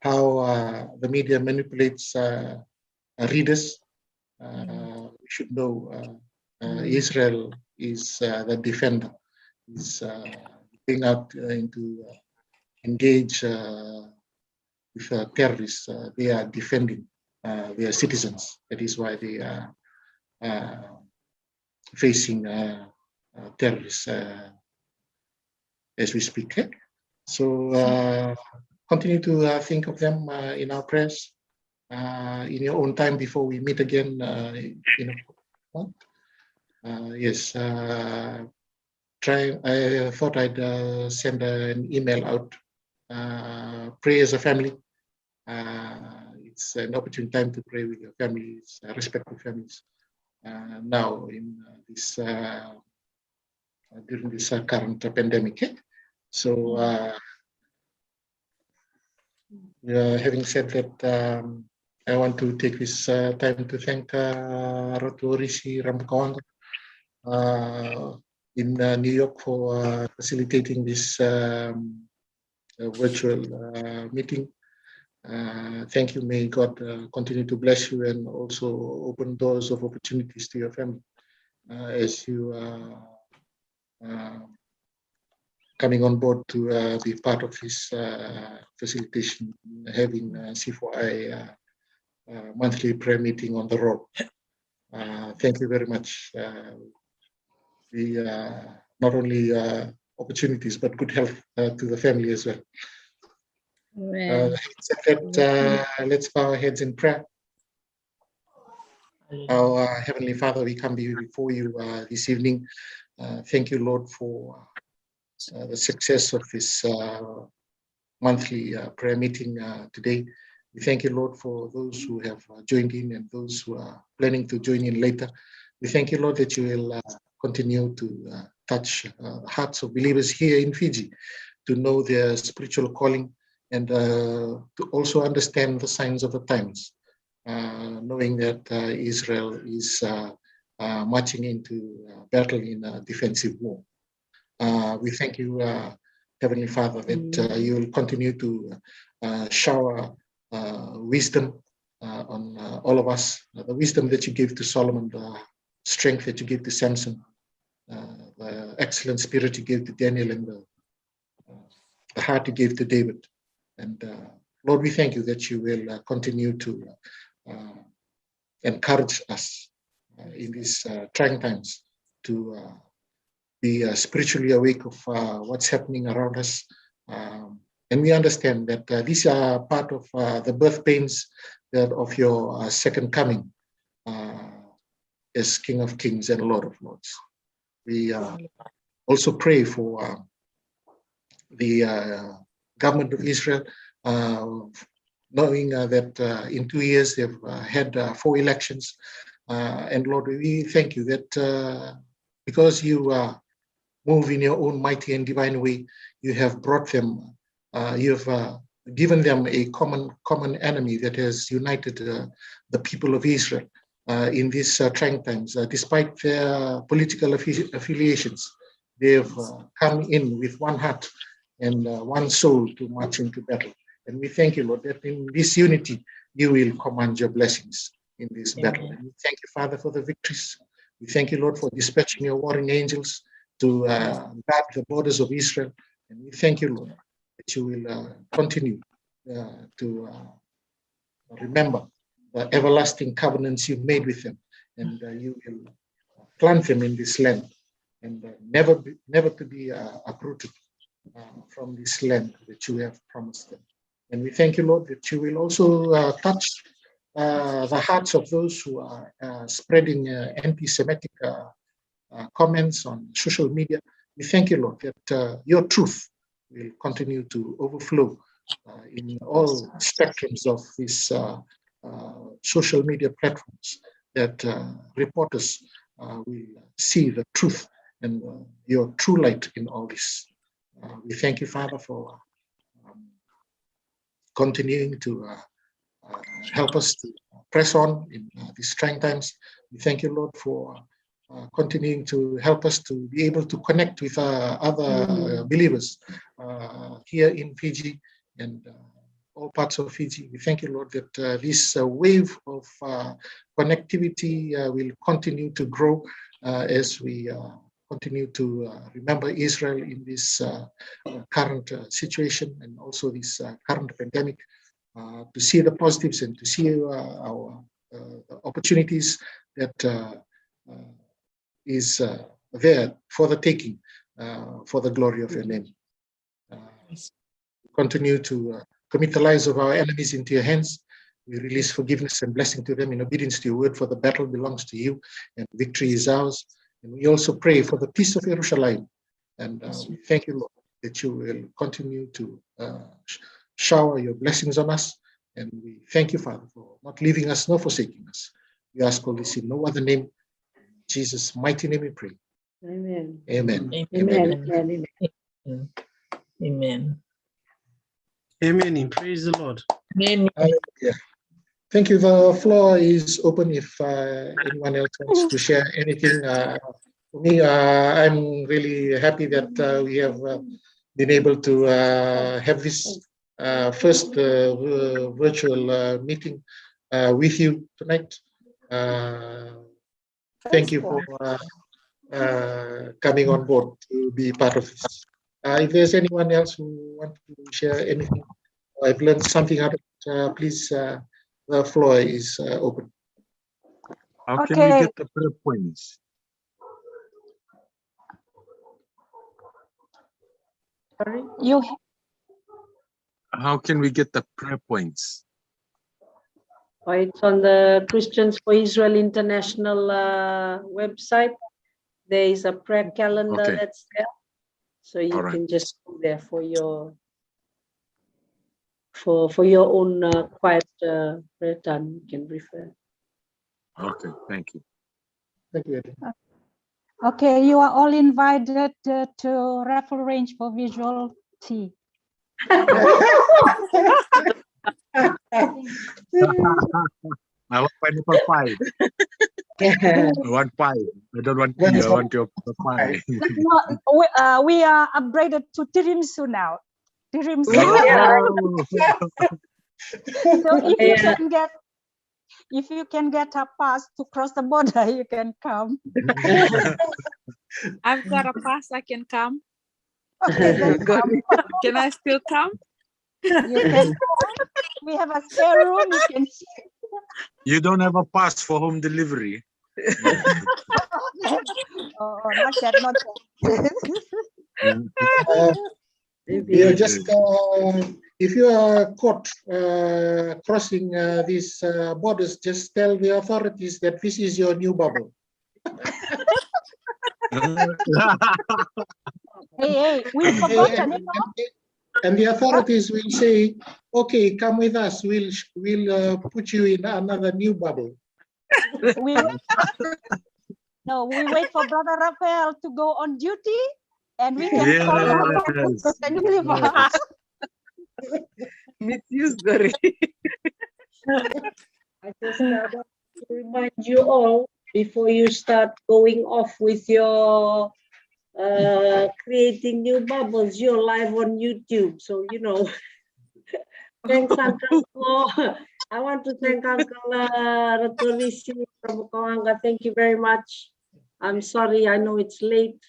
[SPEAKER 1] how the media manipulates readers. We should know Israel is the defender. Is going out to engage with terrorists. They are defending their citizens. That is why they are facing terrorists as we speak. So continue to think of them in our prayers in your own time before we meet again in a month. Yes. I thought I'd send an email out. Pray as a family. It's an opportune time to pray with your families, respective families. Now in this during this current pandemic. So having said that, I want to take this time to thank Ratu Rishi Rampakawanga in New York for facilitating this virtual meeting. Thank you. May God continue to bless you and also open doors of opportunities to your family as you coming on board to be part of this facilitation, having C4I monthly prayer meeting on the road. Thank you very much. We not only opportunities, but good health to the family as well. Let's bow our heads in prayer. Our Heavenly Father, we come before you this evening. Thank you, Lord, for the success of this monthly prayer meeting today. We thank you, Lord, for those who have joined in and those who are planning to join in later. We thank you, Lord, that you will continue to touch the hearts of believers here in Fiji to know their spiritual calling and to also understand the signs of the times. knowing that Israel is marching into battle in a defensive war. We thank you, Heavenly Father, that you will continue to shower wisdom on all of us, the wisdom that you gave to Solomon, the strength that you gave to Samson, the excellent spirit you gave to Daniel, and the heart you gave to David. And Lord, we thank you that you will continue to encourage us in these trying times to be spiritually awake of what's happening around us. And we understand that these are part of the birth pains of your second coming as King of Kings and Lord of Lords. We also pray for the government of Israel, knowing that in 2 years they've had 4 elections. And Lord, we thank you that because you move in your own mighty and divine way, you have brought them, you have given them a common enemy that has united the people of Israel in these trying times. Despite their political affiliations, they have come in with one heart and one soul to march into battle. And we thank you, Lord, that in this unity, you will command your blessings in this battle. And we thank you, Father, for the victories. We thank you, Lord, for dispatching your warring angels to guard the borders of Israel. And we thank you, Lord, that you will continue to remember the everlasting covenants you made with them. And you will plant them in this land and never to be uprooted from this land that you have promised them. And we thank you, Lord, that you will also touch the hearts of those who are spreading anti-Semitic comments on social media. We thank you, Lord, that your truth will continue to overflow in all spectrums of these social media platforms, that reporters will see the truth and your true light in all this. We thank you, Father, for continuing to help us to press on in these trying times. We thank you, Lord, for continuing to help us to be able to connect with other believers here in Fiji and all parts of Fiji. We thank you, Lord, that this wave of connectivity will continue to grow as we continue to remember Israel in this current situation and also this current pandemic, to see the positives and to see our opportunities that is there for the taking, for the glory of your name. Continue to commit the lives of our enemies into your hands. We release forgiveness and blessing to them in obedience to your word, for the battle belongs to you and victory is ours. And we also pray for the peace of Jerusalem. And we thank you, Lord, that you will continue to shower your blessings on us. And we thank you, Father, for not leaving us nor forsaking us. We ask all this in no other name. In Jesus' mighty name we pray.
[SPEAKER 2] Amen.
[SPEAKER 1] Amen.
[SPEAKER 2] Amen. Amen.
[SPEAKER 7] Amen. Amen.
[SPEAKER 3] Amen. Praise the Lord.
[SPEAKER 7] Amen.
[SPEAKER 1] Yeah. Thank you. The floor is open if anyone else wants to share anything. For me, I'm really happy that we have been able to have this first virtual meeting with you tonight. Thank you for coming on board to be part of this. If there's anyone else who wants to share anything, I've learned something out of it, please, the floor is open.
[SPEAKER 8] How can we get the prayer points?
[SPEAKER 2] Sorry?
[SPEAKER 8] How can we get the prayer points?
[SPEAKER 2] Oh, it's on the Christians for Israel International website. There is a prayer calendar that's there. So you can just go there for your own quiet prayer time. You can refer.
[SPEAKER 8] Okay, thank you.
[SPEAKER 1] Thank you.
[SPEAKER 9] Okay, you are all invited to raffle range for visual tea.
[SPEAKER 8] I want pineapple pie. I want pie. I don't want tea. I want your pie.
[SPEAKER 9] We are upgraded to tiramisu now. Tiramisu.
[SPEAKER 8] Oh.
[SPEAKER 9] So if you can get a pass to cross the border, you can come.
[SPEAKER 4] I've got a pass. I can come.
[SPEAKER 9] Okay, then come.
[SPEAKER 4] Can I still come?
[SPEAKER 9] You can. We have a spare room. You can.
[SPEAKER 8] You don't have a pass for home delivery.
[SPEAKER 9] Oh, not yet, not yet.
[SPEAKER 1] You just if you are caught crossing these borders, just tell the authorities that this is your new bubble.
[SPEAKER 9] Hey, we've forgotten, you know.
[SPEAKER 1] And the authorities will say, "Okay, come with us. We'll put you in another new bubble."
[SPEAKER 9] We wait for Brother Raphael to go on duty, and we can
[SPEAKER 8] Yes.
[SPEAKER 6] Misuse the
[SPEAKER 2] I just want to remind you all before you start going off with your creating new bubbles, you're live on YouTube, so you know. Thanks, Uncle. I want to thank Uncle Ratorisi from Kawanga. Thank you very much. I'm sorry, I know it's late.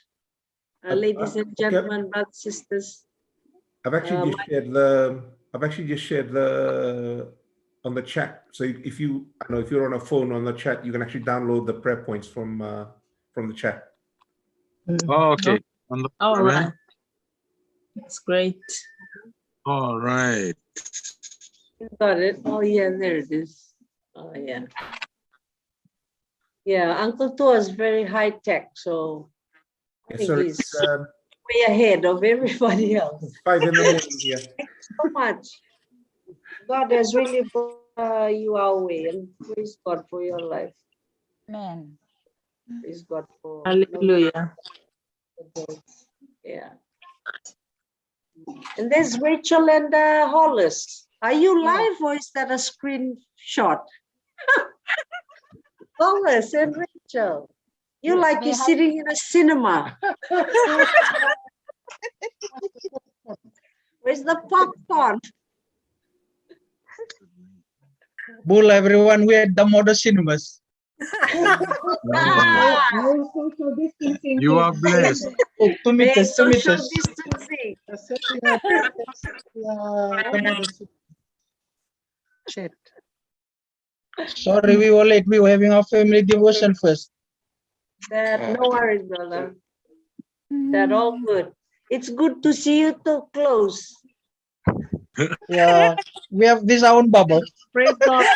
[SPEAKER 2] Ladies and gentlemen, brothers, sisters.
[SPEAKER 10] I've actually just shared the on the chat. So if you're on a phone on the chat, you can actually download the prayer points from the chat.
[SPEAKER 8] Oh, okay.
[SPEAKER 7] All right. That's great.
[SPEAKER 8] All right.
[SPEAKER 2] You got it. Oh yeah, there it is. Oh yeah. Yeah, Uncle Tua is very high tech, so I think he's way ahead of everybody else.
[SPEAKER 10] 5 in the morning here.
[SPEAKER 2] Thanks so much. God has really brought you our way, and praise God for your life.
[SPEAKER 9] Amen.
[SPEAKER 2] Praise God for
[SPEAKER 7] Hallelujah.
[SPEAKER 2] Yeah. And there's Rachel and Hollis. Are you live or is that a screenshot? Hollis and Rachel. You like you're sitting in a cinema. Where's the popcorn?
[SPEAKER 11] Bull everyone, we at the Modo Cinemas.
[SPEAKER 9] No social distancing.
[SPEAKER 8] You are blessed.
[SPEAKER 11] 2 meters, 2
[SPEAKER 2] Social
[SPEAKER 11] meters.
[SPEAKER 2] distancing.
[SPEAKER 6] Chat.
[SPEAKER 11] Sorry, we were late. We were having our family devotion first.
[SPEAKER 2] No worries, brother. They're all good. It's good to see you too close.
[SPEAKER 11] Yeah, we have this own bubble.
[SPEAKER 2] Praise God.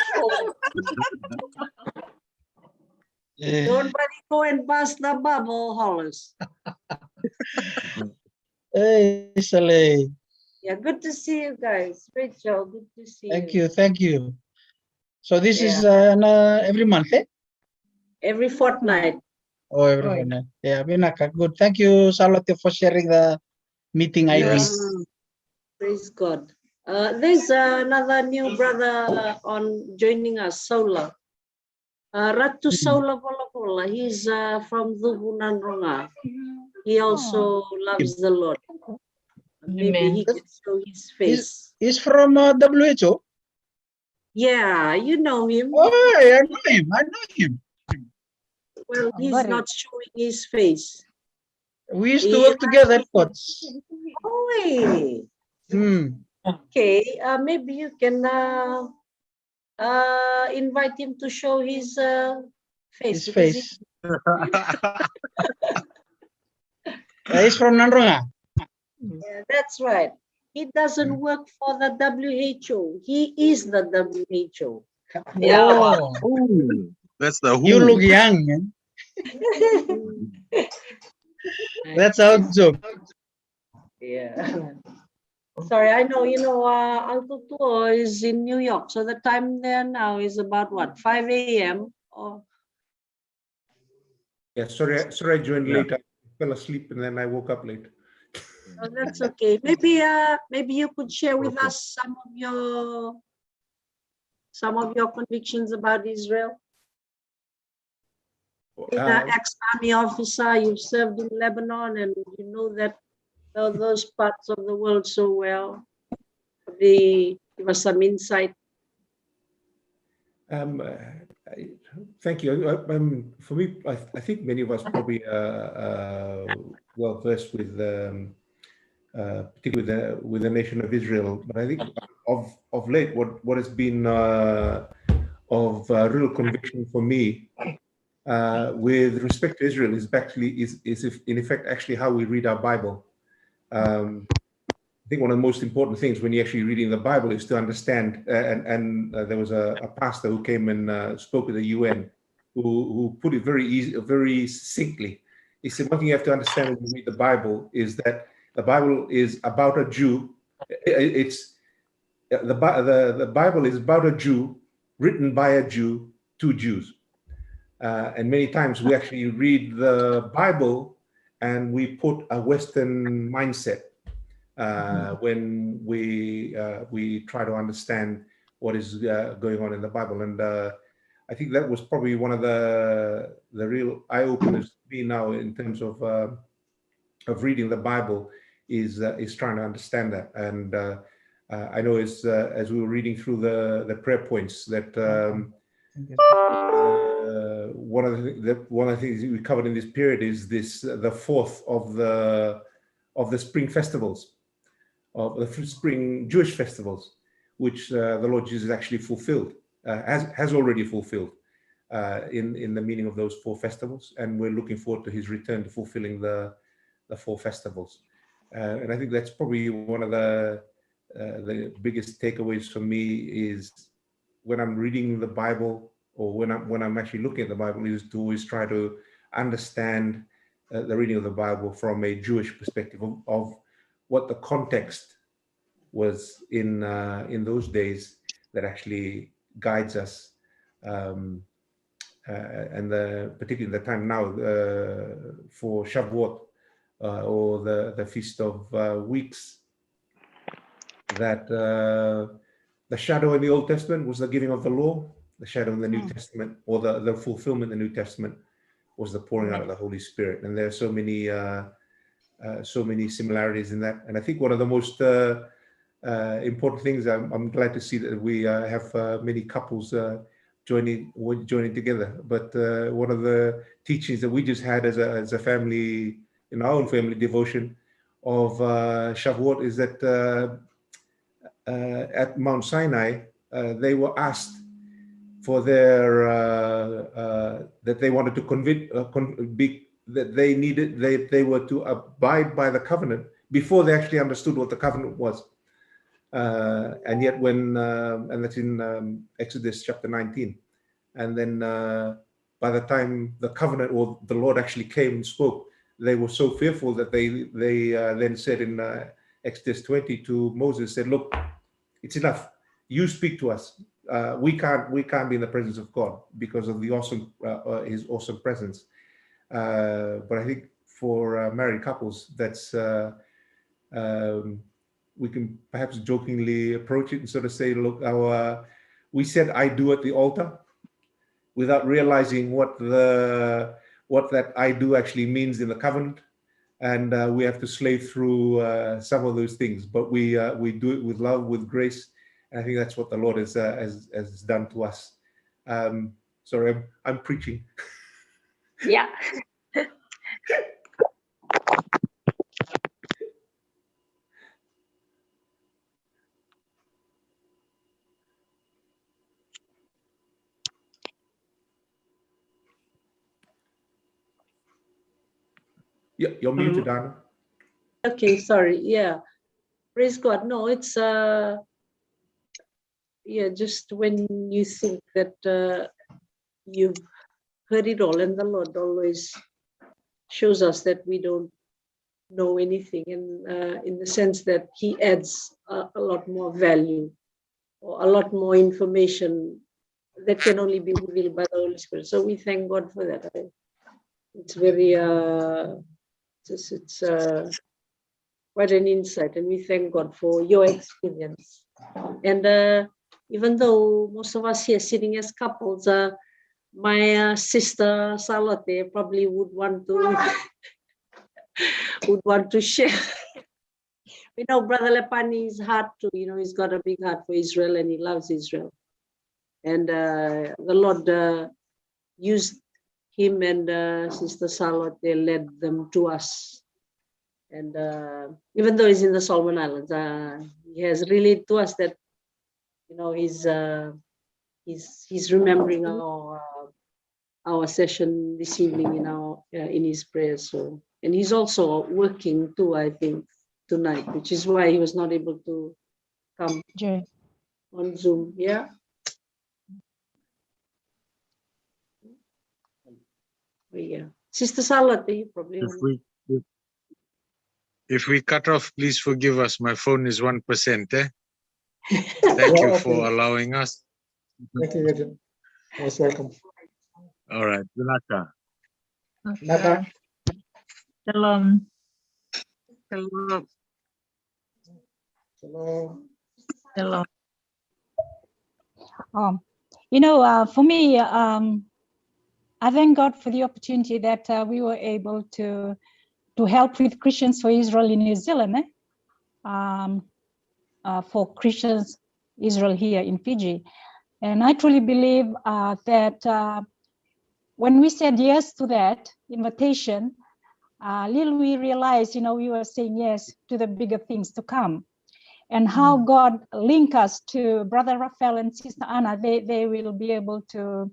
[SPEAKER 2] Don't go and bust the bubble, Hollis.
[SPEAKER 11] Hey, Saleh.
[SPEAKER 2] Yeah, good to see you guys. Rachel, good to see
[SPEAKER 11] Thank
[SPEAKER 2] you.
[SPEAKER 11] you, thank you. So this is every month, eh?
[SPEAKER 2] Every fortnight.
[SPEAKER 11] Oh, every fortnight. Yeah, Binaka, good. Thank you, Charlotte, for sharing the meeting ID.
[SPEAKER 2] Praise God. There's another new brother on joining us, Sola. Ratu Sola Pola Pola. He's from Dubunanronga. He also loves the Lord. Maybe he can show his face.
[SPEAKER 11] He's from WHO.
[SPEAKER 2] Yeah, you know him.
[SPEAKER 11] Oh, I know him. I know him.
[SPEAKER 2] Well, he's not showing his face.
[SPEAKER 11] We used to work together at Cots.
[SPEAKER 2] Oh, okay. Maybe you can invite him to show his face.
[SPEAKER 11] His face. He's from Nanronga.
[SPEAKER 2] Yeah, that's right. He doesn't work for the WHO. He is the WHO.
[SPEAKER 11] Yeah.
[SPEAKER 8] Ooh, that's the who.
[SPEAKER 11] You look young, man. That's our joke.
[SPEAKER 2] Yeah. Sorry, I know, Uncle Tuo is in New York. So the time there now is about what, 5 a.m. or
[SPEAKER 10] Yeah, sorry I joined late. I fell asleep and then I woke up late.
[SPEAKER 2] oh, that's okay. Maybe you could share with us some of your convictions about Israel? Being an ex-army officer, you've served in Lebanon, and you know that those parts of the world so well. Give us some insight.
[SPEAKER 10] Thank you. For me, I think many of us probably well versed with, particularly with the nation of Israel. But I think of late, what has been of real conviction for me with respect to Israel is in effect actually how we read our Bible. I think one of the most important things when you're actually reading the Bible is to understand, there was a pastor who came and spoke at the UN who put it very succinctly. He said, one thing you have to understand when you read the Bible is that the Bible is about a Jew. The Bible is about a Jew, written by a Jew to Jews. And many times we actually read the Bible and we put a Western mindset when we try to understand what is going on in the Bible. And I think that was probably one of the real eye-openers to me now in terms of reading the Bible is trying to understand that. And I know as we were reading through the prayer points that one of the things we covered in this period is the fourth of the spring festivals, of the spring Jewish festivals, which the Lord Jesus actually fulfilled, has already fulfilled in the meaning of those four festivals, and we're looking forward to his return to fulfilling the four festivals. And I think that's probably one of the biggest takeaways for me is when I'm reading the Bible, or when I'm actually looking at the Bible, is to always try to understand the reading of the Bible from a Jewish perspective of what the context was in those days that actually guides us, and particularly the time now for Shavuot, or the Feast of Weeks, that the shadow in the Old Testament was the giving of the law. The shadow in the New Testament, or the fulfillment in the New Testament, was the pouring out of the Holy Spirit. And there are so many similarities in that. And I think one of the most important things, I'm glad to see that we have many couples joining together. But one of the teachings that we just had as a family, in our own family devotion of Shavuot, is that at Mount Sinai, they were asked for their that they wanted to that they were to abide by the covenant before they actually understood what the covenant was. And yet and that's in Exodus chapter 19. And then by the time the covenant or the Lord actually came and spoke, they were so fearful that they then said in Exodus 20 to Moses, said, look, it's enough. You speak to us. We can't be in the presence of God because of the his awesome presence. But I think for married couples, that's we can perhaps jokingly approach it and sort of say, look, we said I do at the altar without realizing what that I do actually means in the covenant. And we have to slave through some of those things, but we do it with love, with grace. And I think that's what the Lord has done to us. Sorry, I'm preaching.
[SPEAKER 2] Yeah.
[SPEAKER 10] Yeah, you're muted, Anna.
[SPEAKER 2] Okay, sorry. Yeah, praise God. No, it's yeah, just when you think that you've heard it all, and the Lord always shows us that we don't know anything, and in the sense that he adds a lot more value or a lot more information that can only be revealed by the Holy Spirit. So we thank God for that. It's very it's quite an insight, and we thank God for your experience. And even though most of us here sitting as couples, my sister Charlotte probably would want to share. We know Brother Lepani's heart too. He's got a big heart for Israel and he loves Israel. And the Lord used him and Sister Charlotte. They led them to us. And even though he's in the Solomon Islands, he has relayed to us that he's remembering our session this evening in his prayers. So, and he's also working too, I think, tonight, which is why he was not able to come on Zoom. Yeah. Yeah. Sister Charlotte, you probably.
[SPEAKER 8] If we cut off, please forgive us. My phone is 1%. Thank you for allowing us.
[SPEAKER 1] Thank you, Eugene. Most welcome.
[SPEAKER 8] All right. Naka.
[SPEAKER 1] Naka.
[SPEAKER 12] Shalom.
[SPEAKER 6] Shalom.
[SPEAKER 1] Shalom.
[SPEAKER 12] Shalom.
[SPEAKER 9] For me, I thank God for the opportunity that we were able to help with Christians for Israel in New Zealand, for Christians Israel here in Fiji. And I truly believe that when we said yes to that invitation, little we realized, we were saying yes to the bigger things to come. And how God linked us to Brother Raphael and Sister Anna, they will be able to,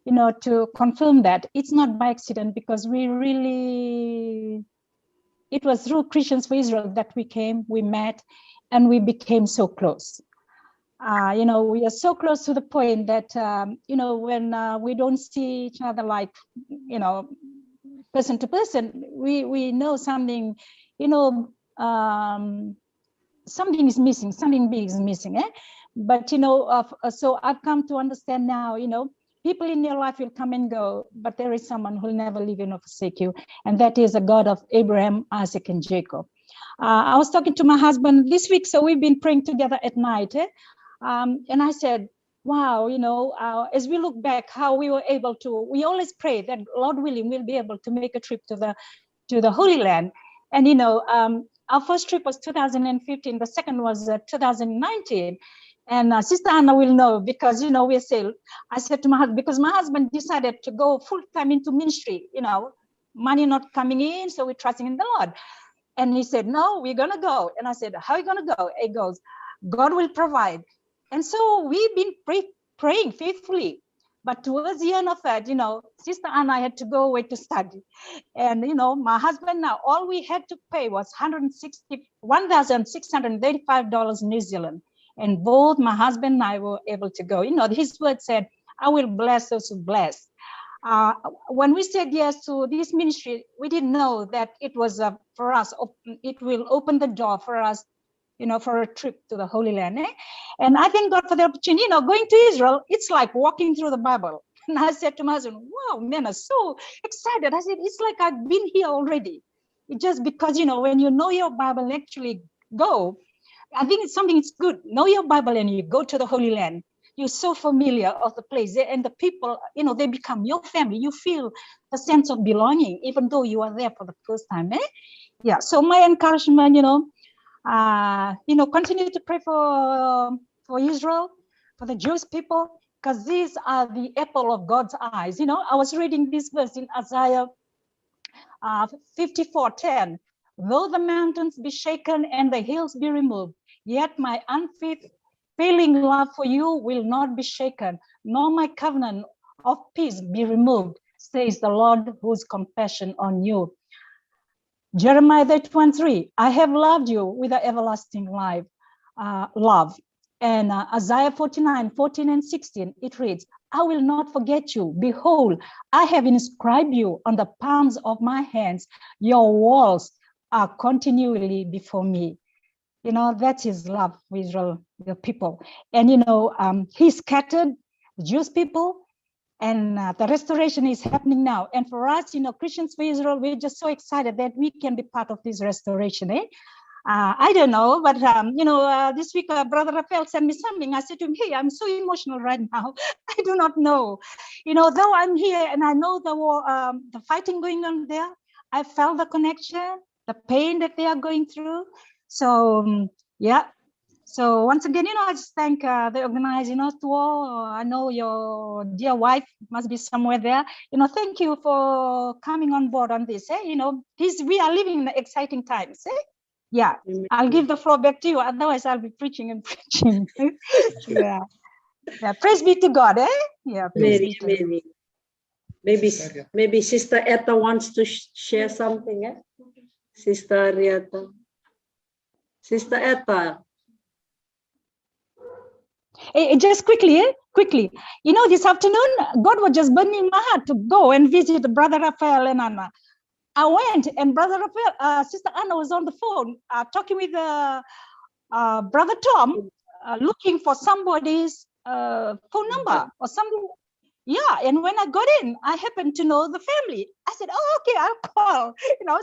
[SPEAKER 9] to confirm that. It's not by accident, because it was through Christians for Israel that we came, we met, and we became so close. We are so close to the point that, when we don't see each other like, person to person, we know something, something is missing, something big is missing. But, so I've come to understand now, people in your life will come and go, but there is someone who will never leave you nor forsake you. And that is a God of Abraham, Isaac, and Jacob. I was talking to my husband this week, so we've been praying together at night. And I said, wow, as we look back, how we were able to, we always pray that Lord willing, we'll be able to make a trip to the Holy Land. And, our first trip was 2015. The second was 2019. And Sister Anna will know, because, I said to my husband, because my husband decided to go full time into ministry, money not coming in. So we're trusting in the Lord. And he said, no, we're going to go. And I said, how are you going to go? He goes, God will provide. And so we've been praying faithfully. But towards the end of that, Sister Anna had to go away to study. And, my husband now, all we had to pay was $1,635 New Zealand. And both my husband and I were able to go. His word said, I will bless those who bless. When we said yes to this ministry, we didn't know that it was for us, it will open the door for us, for a trip to the Holy Land. And I thank God for the opportunity. Going to Israel, it's like walking through the Bible. And I said to my husband, wow, man, I'm so excited. I said, it's like I've been here already. It's just because, when you know your Bible and actually go, I think it's something it's good. Know your Bible and you go to the Holy Land. You're so familiar of the place, and the people, they become your family. You feel a sense of belonging, even though you are there for the first time. Yeah. So my encouragement, continue to pray for Israel, for the Jewish people, because these are the apple of God's eyes. I was reading this verse in Isaiah 54:10. Though the mountains be shaken and the hills be removed, yet my unfailing love for you will not be shaken, nor my covenant of peace be removed, says the Lord, whose compassion on you. Jeremiah 31:3, I have loved you with an everlasting love. And Isaiah 49:14 and 16, it reads, I will not forget you. Behold, I have inscribed you on the palms of my hands. Your walls are continually before me. That's his love for Israel, the people. And, he scattered the Jewish people, and the restoration is happening now. And for us, Christians for Israel, we're just so excited that we can be part of this restoration. I don't know, but this week Brother Rafael sent me something. I said to him, "Hey, I'm so emotional right now. I do not know, though I'm here and I know the war, the fighting going on there. I felt the connection, the pain that they are going through. So yeah." So once again, I just thank the organizing tour. I know your dear wife must be somewhere there. Thank you for coming on board on this. We are living in exciting times. Yeah, I'll give the floor back to you. Otherwise, I'll be preaching and preaching. Yeah. Praise be to God. Yeah. Praise be to God.
[SPEAKER 2] Maybe Sister Etta wants to share something. Sister Arietta. Sister Etta.
[SPEAKER 9] Just quickly. This afternoon, God was just burning my heart to go and visit Brother Rafael and Anna. I went, and Brother Rafael, Sister Anna was on the phone talking with Brother Tom, looking for somebody's phone number or something. Yeah, and when I got in, I happened to know the family. I said, "Oh, okay, I'll call."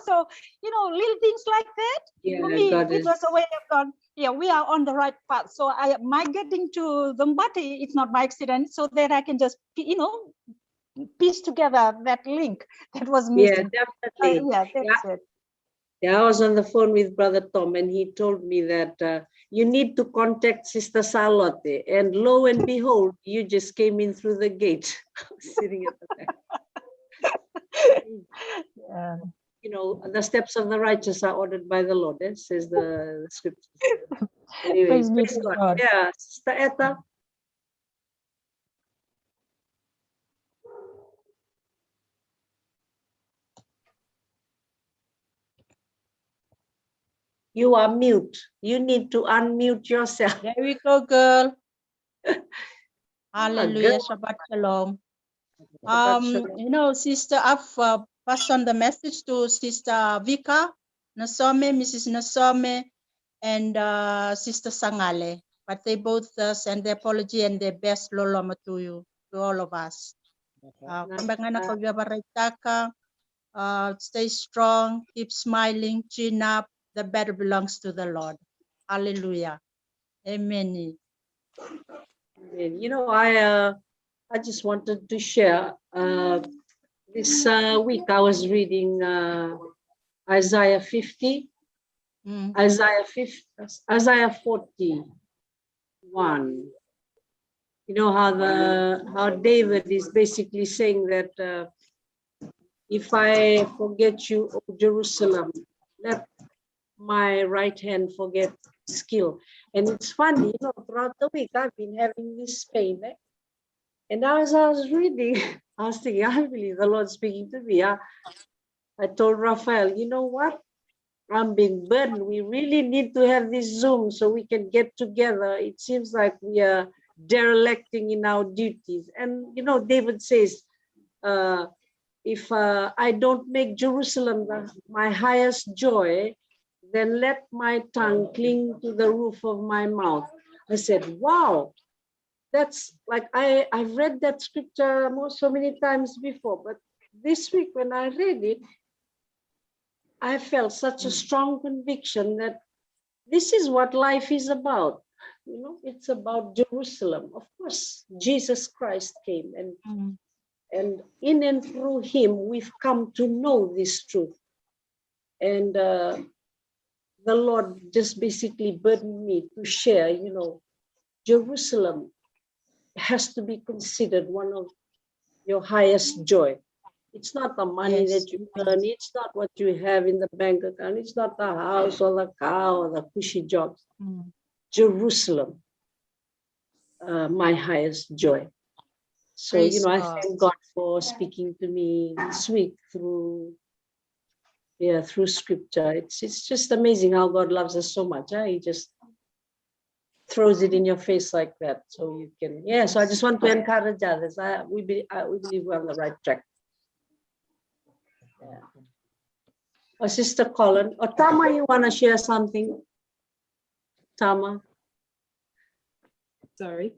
[SPEAKER 9] So little things like that.
[SPEAKER 2] Yeah,
[SPEAKER 9] for me,
[SPEAKER 2] God
[SPEAKER 9] it was a way of God. Yeah, we are on the right path. So my getting to Zumbati, it's not by accident, so that I can just piece together that link that was missing.
[SPEAKER 2] Yeah, definitely.
[SPEAKER 9] That's it.
[SPEAKER 2] Yeah, I was on the phone with Brother Tom, and he told me that you need to contact Sister Charlotte. And lo and behold, you just came in through the gate, sitting at the back.
[SPEAKER 9] Yeah.
[SPEAKER 2] The steps of the righteous are ordered by the Lord, says the scripture. Anyway,
[SPEAKER 9] Praise be
[SPEAKER 2] praise
[SPEAKER 9] to
[SPEAKER 2] God.
[SPEAKER 9] God.
[SPEAKER 2] Yeah, Sister Etta. You are mute. You need to unmute yourself.
[SPEAKER 12] There we go, girl. Hallelujah. Shabbat shalom. Sister, I've passed on the message to Sister Vika Nasome, Mrs. Nasome, and Sister Sangale. But they both send their apology and their best loloma to you, to all of us. Stay strong, keep smiling, chin up. The better belongs to the Lord. Hallelujah. Amen.
[SPEAKER 2] I just wanted to share. This week I was reading Isaiah 50, Isaiah 41. How David is basically saying that if I forget you, O Jerusalem, let my right hand forget skill. And it's funny, throughout the week I've been having this pain. And as I was reading, I was thinking, I believe the Lord's speaking to me. I told Raphael, you know what? I'm being burdened. We really need to have this Zoom so we can get together. It seems like we are derelicting in our duties. And, David says, if I don't make Jerusalem my highest joy, then let my tongue cling to the roof of my mouth. I said, wow. That's like, I've read that scripture so many times before, but this week when I read it, I felt such a strong conviction that this is what life is about. It's about Jerusalem. Of course, Jesus Christ came and in and through him, we've come to know this truth. And the Lord just basically burdened me to share, Jerusalem has to be considered one of your highest joy. It's not the money that you earn. It's not what you have in the bank account. It's not the house or the car or the cushy jobs. Jerusalem, my highest joy. So,
[SPEAKER 12] Praise
[SPEAKER 2] I
[SPEAKER 12] God.
[SPEAKER 2] thank God for speaking to me this week through scripture. It's just amazing how God loves us so much. He just throws it in your face like that, so you can. So I just want to encourage others. We believe we're on the right track. Sister Colin or Tama, you want to share something? Tama.
[SPEAKER 13] Sorry.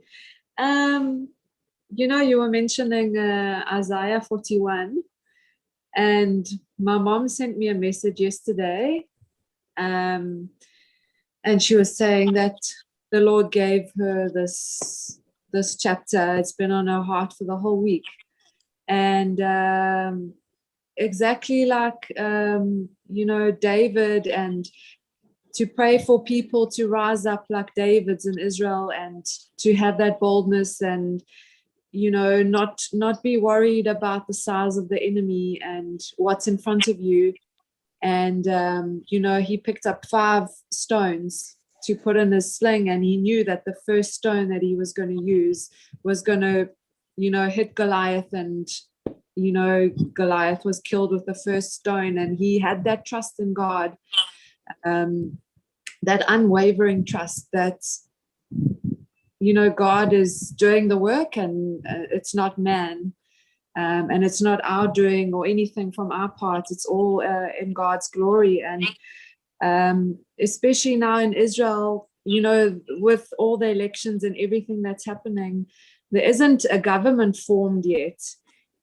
[SPEAKER 13] You were mentioning Isaiah 41, and my mom sent me a message yesterday and she was saying that the Lord gave her this chapter. It's been on her heart for the whole week, and exactly like David, and to pray for people to rise up like David's in Israel, and to have that boldness, and not be worried about the size of the enemy and what's in front of you. And he picked up 5 stones to put in his sling, and he knew that the first stone that he was going to use was going to hit Goliath, and Goliath was killed with the first stone. And he had that trust in God, that unwavering trust that God is doing the work, and it's not man, and it's not our doing or anything from our part. It's all in God's glory. And especially now in Israel, with all the elections and everything that's happening, there isn't a government formed yet.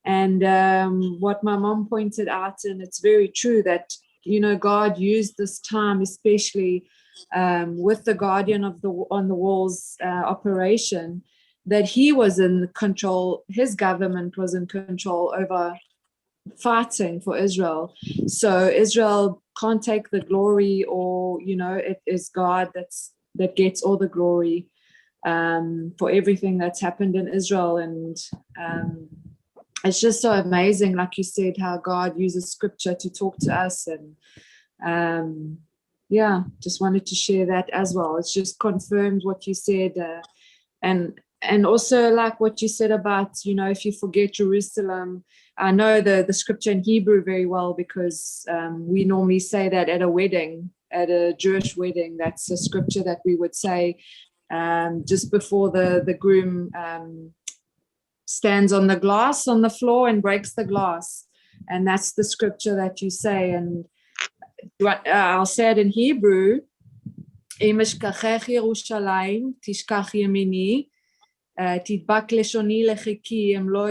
[SPEAKER 13] And what my mom pointed out, and it's very true, that God used this time, especially with the Guardian on the Walls operation, that he was in control, his government was in control over fighting for Israel. So Israel can't take the glory, or it is God that gets all the glory for everything that's happened in Israel. And it's just so amazing, like you said, how God uses scripture to talk to us. And just wanted to share that as well. It's just confirmed what you said, and also like what you said about if you forget Jerusalem. I know the scripture in Hebrew very well, because we normally say that at a wedding, at a Jewish wedding. That's a scripture that we would say just before the groom stands on the glass on the floor and breaks the glass, and that's the scripture that you say. And I'll say it in Hebrew: "Im eshkachech Yerushalayim tishkach yemini, tidbak leshoni lechiki, em lo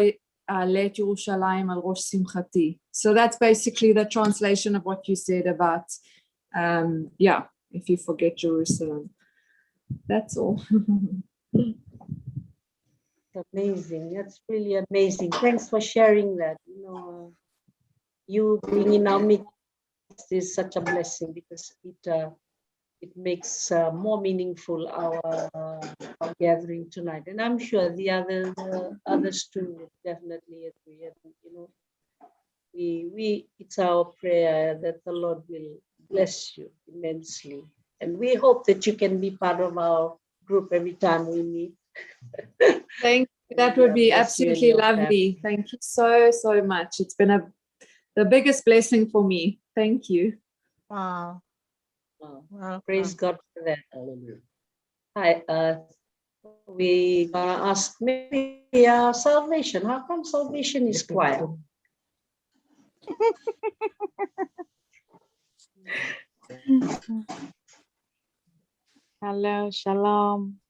[SPEAKER 13] a'ale et Yerushalayim al rosh simchati." So that's basically the translation of what you said about if you forget Jerusalem. That's all.
[SPEAKER 2] Amazing. That's really amazing. Thanks for sharing that. You being in our midst is such a blessing, because it makes more meaningful our gathering tonight. And I'm sure the others too would definitely agree. And, it's our prayer that the Lord will bless you immensely. And we hope that you can be part of our group every time we meet.
[SPEAKER 13] Thank you. That would be absolutely lovely. Thank you so much. It's been the biggest blessing for me. Thank you.
[SPEAKER 12] Wow.
[SPEAKER 2] Praise God for that. Hi, we gonna ask maybe Salvation. How come Salvation is quiet?
[SPEAKER 4] Hello, shalom.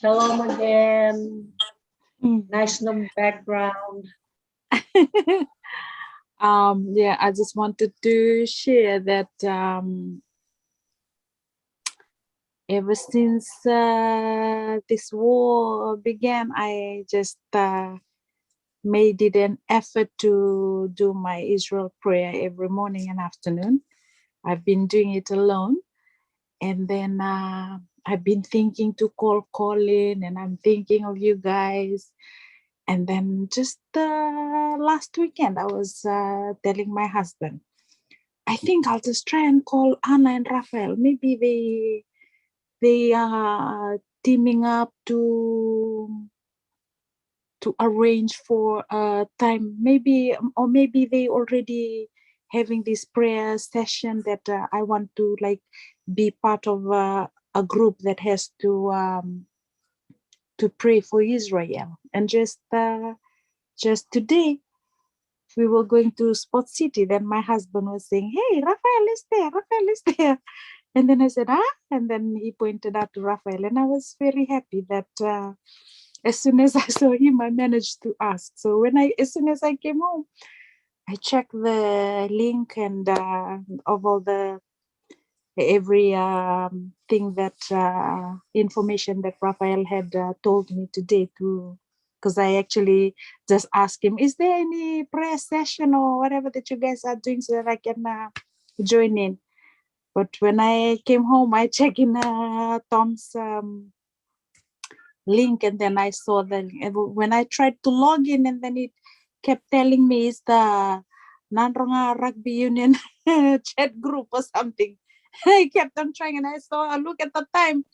[SPEAKER 2] Shalom again. Nice new background.
[SPEAKER 4] I just wanted to share that ever since this war began, I just made it an effort to do my Israel prayer every morning and afternoon. I've been doing it alone. And then I've been thinking to call Colin, and I'm thinking of you guys. And then just last weekend, I was telling my husband, I think I'll just try and call Anna and Raphael. Maybe they are teaming up to arrange for a time, maybe, or maybe they already having this prayer session that I want to be part of a group that has to pray for Israel. And just today, we were going to Spot City. Then my husband was saying, "Hey, Raphael is there. Raphael is there." And then I said, "Ah?" And then he pointed out to Raphael, and I was very happy that as soon as I saw him, I managed to ask. So as soon as I came home, I checked the link and of all the every thing that information that Raphael had told me today to, because I actually just asked him, is there any prayer session or whatever that you guys are doing so that I can join in? But when I came home, I checked in Tom's link, and then I saw that when I tried to log in, and then it kept telling me it's the Nanronga Rugby Union chat group or something. I kept on trying, and I saw a look at the time.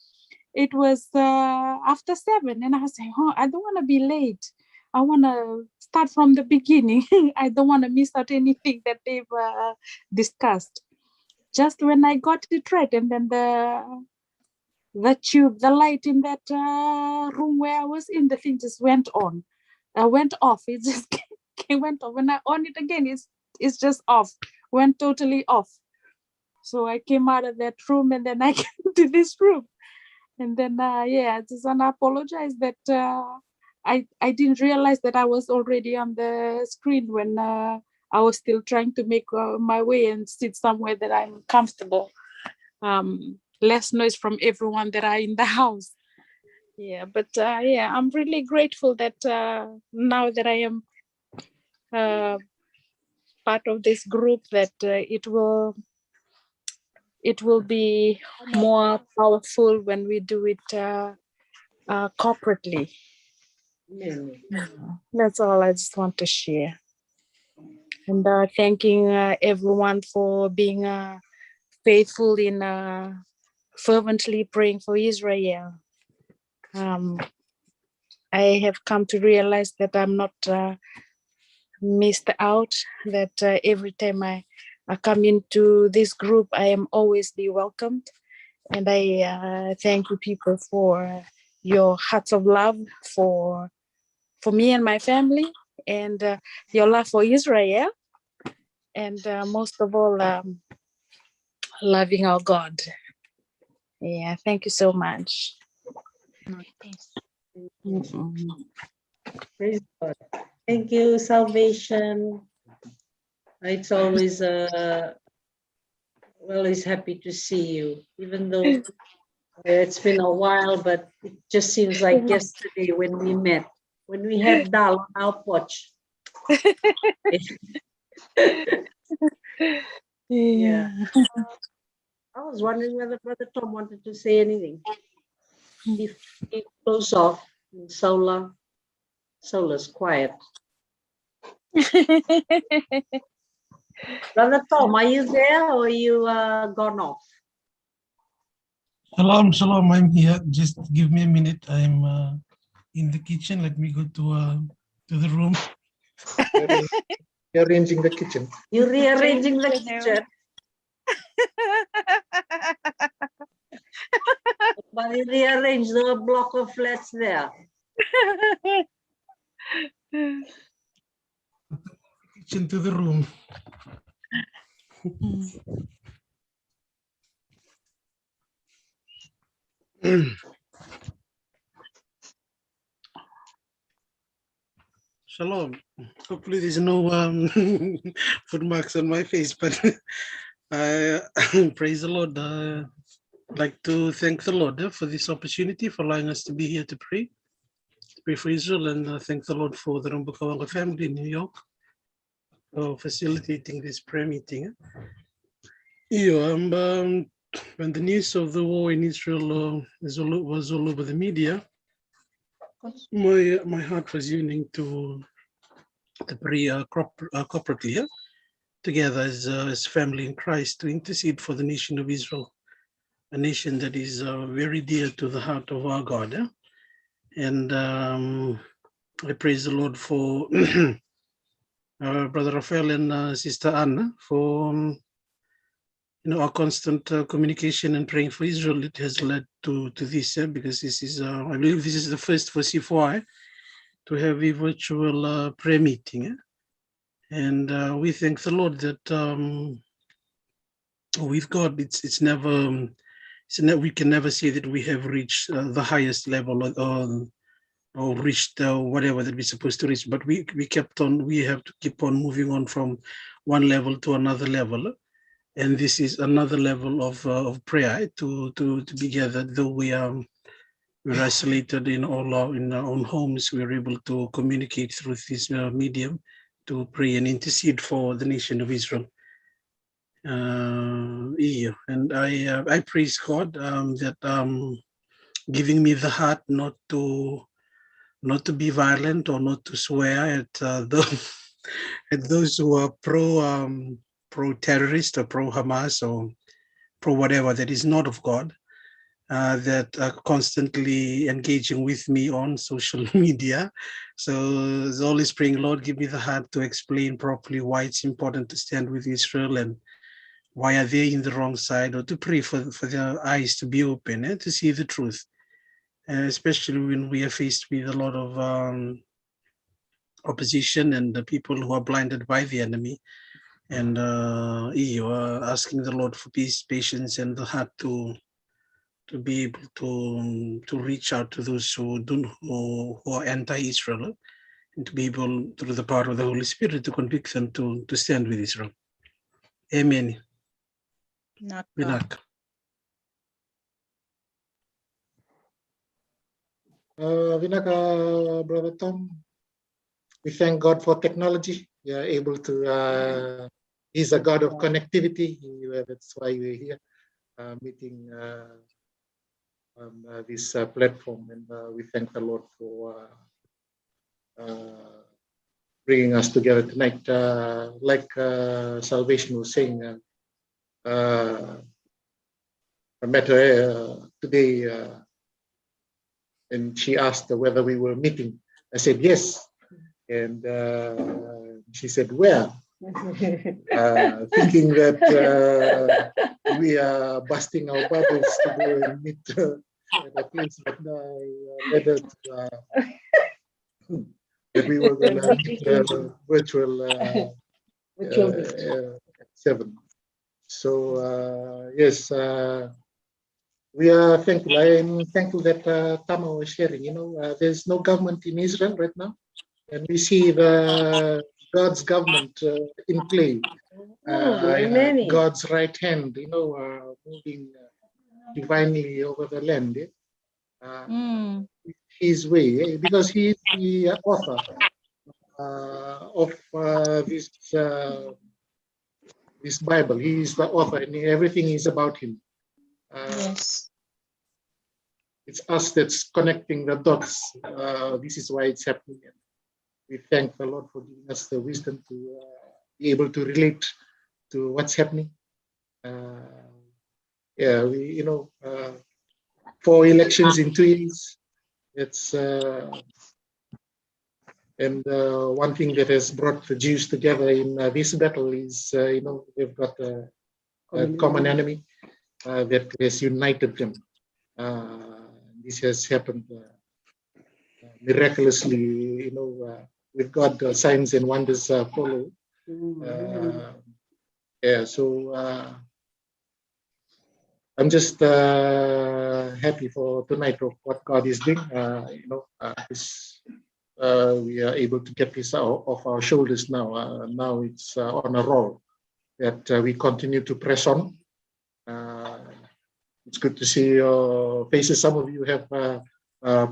[SPEAKER 4] It was after 7, and I was saying, oh, I don't want to be late. I want to start from the beginning. I don't want to miss out anything that they've discussed. Just when I got it right, and then the tube, the light in that room where I was in, the thing just went on. Went off. It just went off. When I on it again, it's just off. Went totally off. So I came out of that room, and then I came to this room. And then, yeah, I just want to apologize that I didn't realize that I was already on the screen when I was still trying to make my way and sit somewhere that I'm comfortable. Less noise from everyone that are in the house. Yeah, but yeah, I'm really grateful that now that I am part of this group, that it will be more powerful when we do it corporately. That's all I just want to share. And thanking everyone for being faithful in fervently praying for Israel. I have come to realize that I'm not missed out, that every time I come into this group, I am always be welcomed. And I thank you people for your hearts of love for me and my family, and your love for Israel, and most of all, loving our God. Yeah, thank you so much.
[SPEAKER 2] Praise God. Thank you, Salvation. It's always always happy to see you, even though it's been a while, but it just seems like yesterday when we met, when we had dal on our porch. Yeah. I was wondering whether Brother Tom wanted to say anything. If he close off, Sola's quiet. Brother Tom, are you there or you gone off?
[SPEAKER 3] Shalom, I'm here. Just give me a minute. I'm in the kitchen. Let me go to the room.
[SPEAKER 1] You're arranging the kitchen.
[SPEAKER 2] You're rearranging the kitchen. But you rearrange the block of flats there.
[SPEAKER 3] Kitchen to the room. Shalom. Hopefully there's no foot marks on my face, but I praise the Lord. I'd like to thank the Lord for this opportunity, for allowing us to be here to pray for Israel, and thank the Lord for the Rumbukawanga family in New York for facilitating this prayer meeting. When the news of the war in Israel was all over the media, my heart was yearning to pray corporately together as family in Christ, to intercede for the nation of Israel, a nation that is very dear to the heart of our God. And I praise the Lord for Brother Raphael and Sister Anna for our constant communication and praying for Israel. It has led to this, because this is, I believe this is the first for C4I to have a virtual prayer meeting. And we thank the Lord that with God, it's never, we can never say that we have reached the highest level or reached whatever that we're supposed to reach, but we have to keep on moving on from one level to another level. And this is another level of prayer to be gathered, though we're isolated in our own homes. We're able to communicate through this medium to pray and intercede for the nation of Israel. And I praise God that giving me the heart not to be violent or not to swear at at those who are pro-terrorist or pro-Hamas or pro-whatever that is not of God, that are constantly engaging with me on social media. So it's always praying, Lord, give me the heart to explain properly why it's important to stand with Israel and why are they in the wrong side, or to pray for their eyes to be open and to see the truth, especially when we are faced with a lot of opposition and the people who are blinded by the enemy. And asking the Lord for peace, patience, and the heart to be able to reach out to those who are anti-Israel, and to be able, through the power of the Holy Spirit, to convict them to stand with Israel. Amen.
[SPEAKER 12] Naka.
[SPEAKER 1] Vinaka, Brother Tom, we thank God for technology. We are able to, He's a God of connectivity. That's why we're here meeting on this platform. And we thank the Lord for bringing us together tonight. Like Salvation was saying, I met her today, and she asked whether we were meeting. I said yes, and she said where? Thinking that we are busting our bubbles to go and meet at a place, but now led her to that we were going to meet virtual at 7. So yes, we are thankful. I am thankful that Tama was sharing. There's no government in Israel right now, and we see God's government in play. God's right hand, moving divinely over the land. His way, because he is the author of this Bible. He is the author, and everything is about him.
[SPEAKER 12] Yes.
[SPEAKER 1] It's us that's connecting the dots. This is why it's happening. And we thank the Lord for giving us the wisdom to be able to relate to what's happening. We 4 elections in 2 years. It's and one thing that has brought the Jews together in this battle is they've got a common enemy that has united them. This has happened miraculously, with God. Signs and wonders follow. So I'm just happy for tonight of what God is doing. We are able to get this off our shoulders now. Now it's on a roll that we continue to press on. It's good to see your faces. Some of you have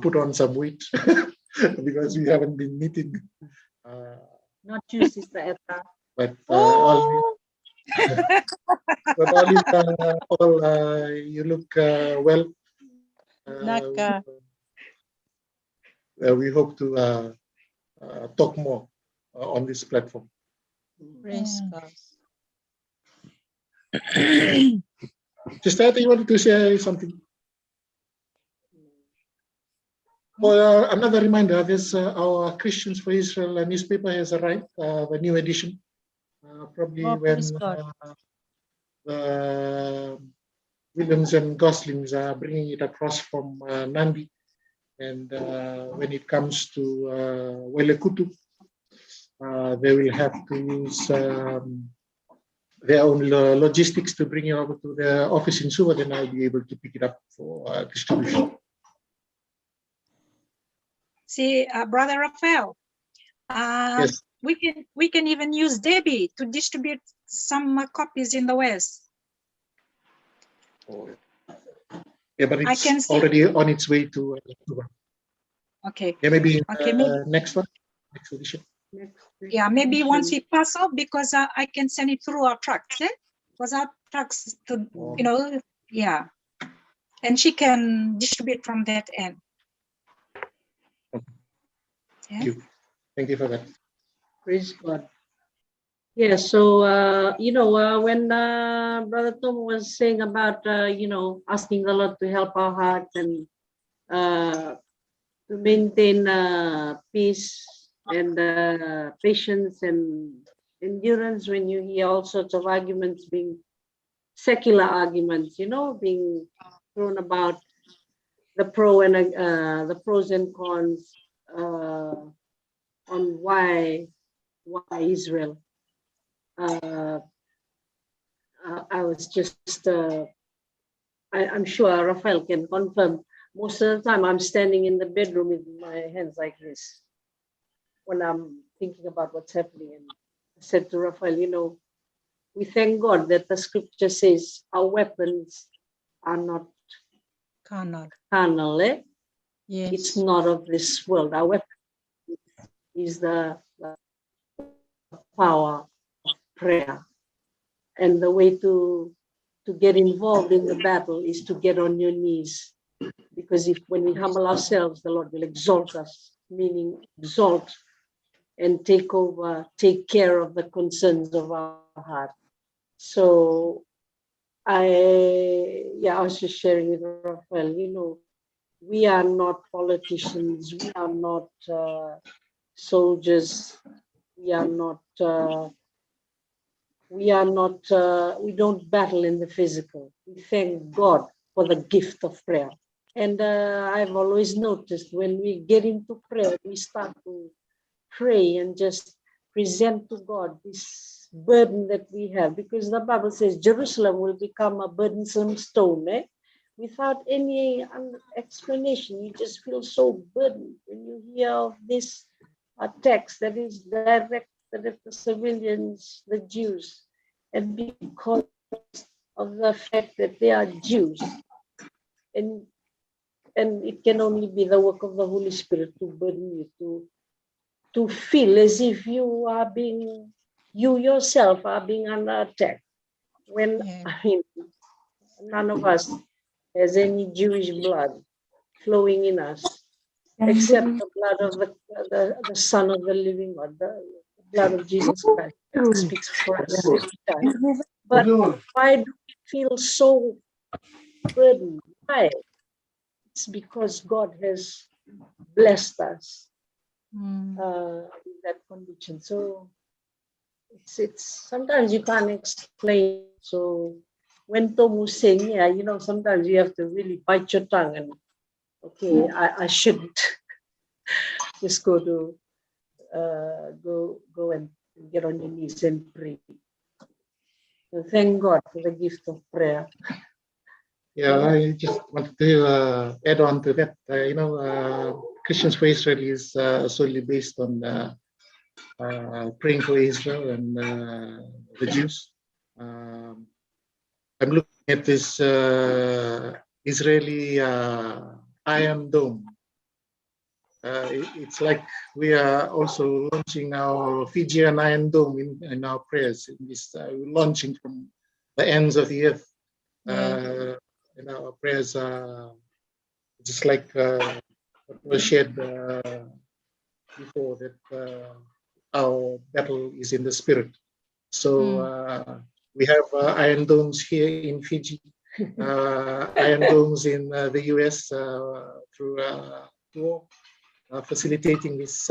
[SPEAKER 1] put on some weight because we haven't been meeting.
[SPEAKER 2] Not you, Sister Etta.
[SPEAKER 1] But all you look well.
[SPEAKER 12] Naka.
[SPEAKER 1] We hope to talk more on this platform.
[SPEAKER 12] Praise God.
[SPEAKER 1] Sister, you wanted to say something? Well, another reminder, there's our Christians for Israel newspaper has arrived, the new edition. Probably when Williams and Goslings are bringing it across from Nandi. And when it comes to Welekutu, they will have to use their own logistics to bring it over to the office in Suva. Then I'll be able to pick it up for distribution.
[SPEAKER 14] See, Brother Raphael,
[SPEAKER 1] Yes.
[SPEAKER 14] we can even use Debbie to distribute some copies in the West.
[SPEAKER 1] Yeah, but
[SPEAKER 14] I can
[SPEAKER 1] it's
[SPEAKER 14] see.
[SPEAKER 1] already on its way to.
[SPEAKER 14] Okay.
[SPEAKER 1] Yeah, maybe
[SPEAKER 14] Okay, maybe.
[SPEAKER 1] next one, next edition.
[SPEAKER 14] Yeah, maybe once we pass off, because I can send it through our trucks, because our trucks, yeah, and she can distribute from that end.
[SPEAKER 1] Thank you. Thank you for that.
[SPEAKER 2] Praise God. Yeah, so, when Brother Tom was saying about, asking the Lord to help our hearts and to maintain peace and patience and endurance when you hear all sorts of arguments being secular arguments, being thrown about the pros and cons on why Israel. I was just, I'm sure Raphael can confirm. Most of the time I'm standing in the bedroom with my hands like this when I'm thinking about what's happening. And I said to Raphael, we thank God that the scripture says our weapons are not carnal.
[SPEAKER 12] Yes.
[SPEAKER 2] It's not of this world. Our weapon is the power of prayer. And the way to get involved in the battle is to get on your knees. Because when we humble ourselves, the Lord will exalt us, meaning exalt and take over, take care of the concerns of our heart. So I was just sharing with Raphael, we are not politicians, we are not soldiers, we don't battle in the physical. We thank God for the gift of prayer. And I've always noticed when we get into prayer, we start to pray and just present to God this burden that we have, because the Bible says Jerusalem will become a burdensome stone, without any explanation. You just feel so burdened when you hear of this attacks that is directed at the civilians, the Jews, and because of the fact that they are Jews, and it can only be the work of the Holy Spirit to burden you, to feel as if you yourself are being under attack. When none of us has any Jewish blood flowing in us, except the blood of the Son of the Living God, the blood of Jesus Christ that speaks for us every time. But why do we feel so burdened? Why? It's because God has blessed us in that condition. So it's sometimes you can't explain. So when Tom was saying, sometimes you have to really bite your tongue and okay, I shouldn't just go and get on your knees and pray. So thank God for the gift of prayer.
[SPEAKER 1] Yeah, I just wanted to add on to that. Christians for Israel is solely based on praying for Israel and the Jews. I'm looking at this Israeli Iron Dome. It's like we are also launching our Fijian Iron Dome in our prayers. In this, launching from the ends of the earth. Our prayers are just like what was shared before, that our battle is in the spirit. So we have iron domes here in Fiji, iron domes in the US through facilitating this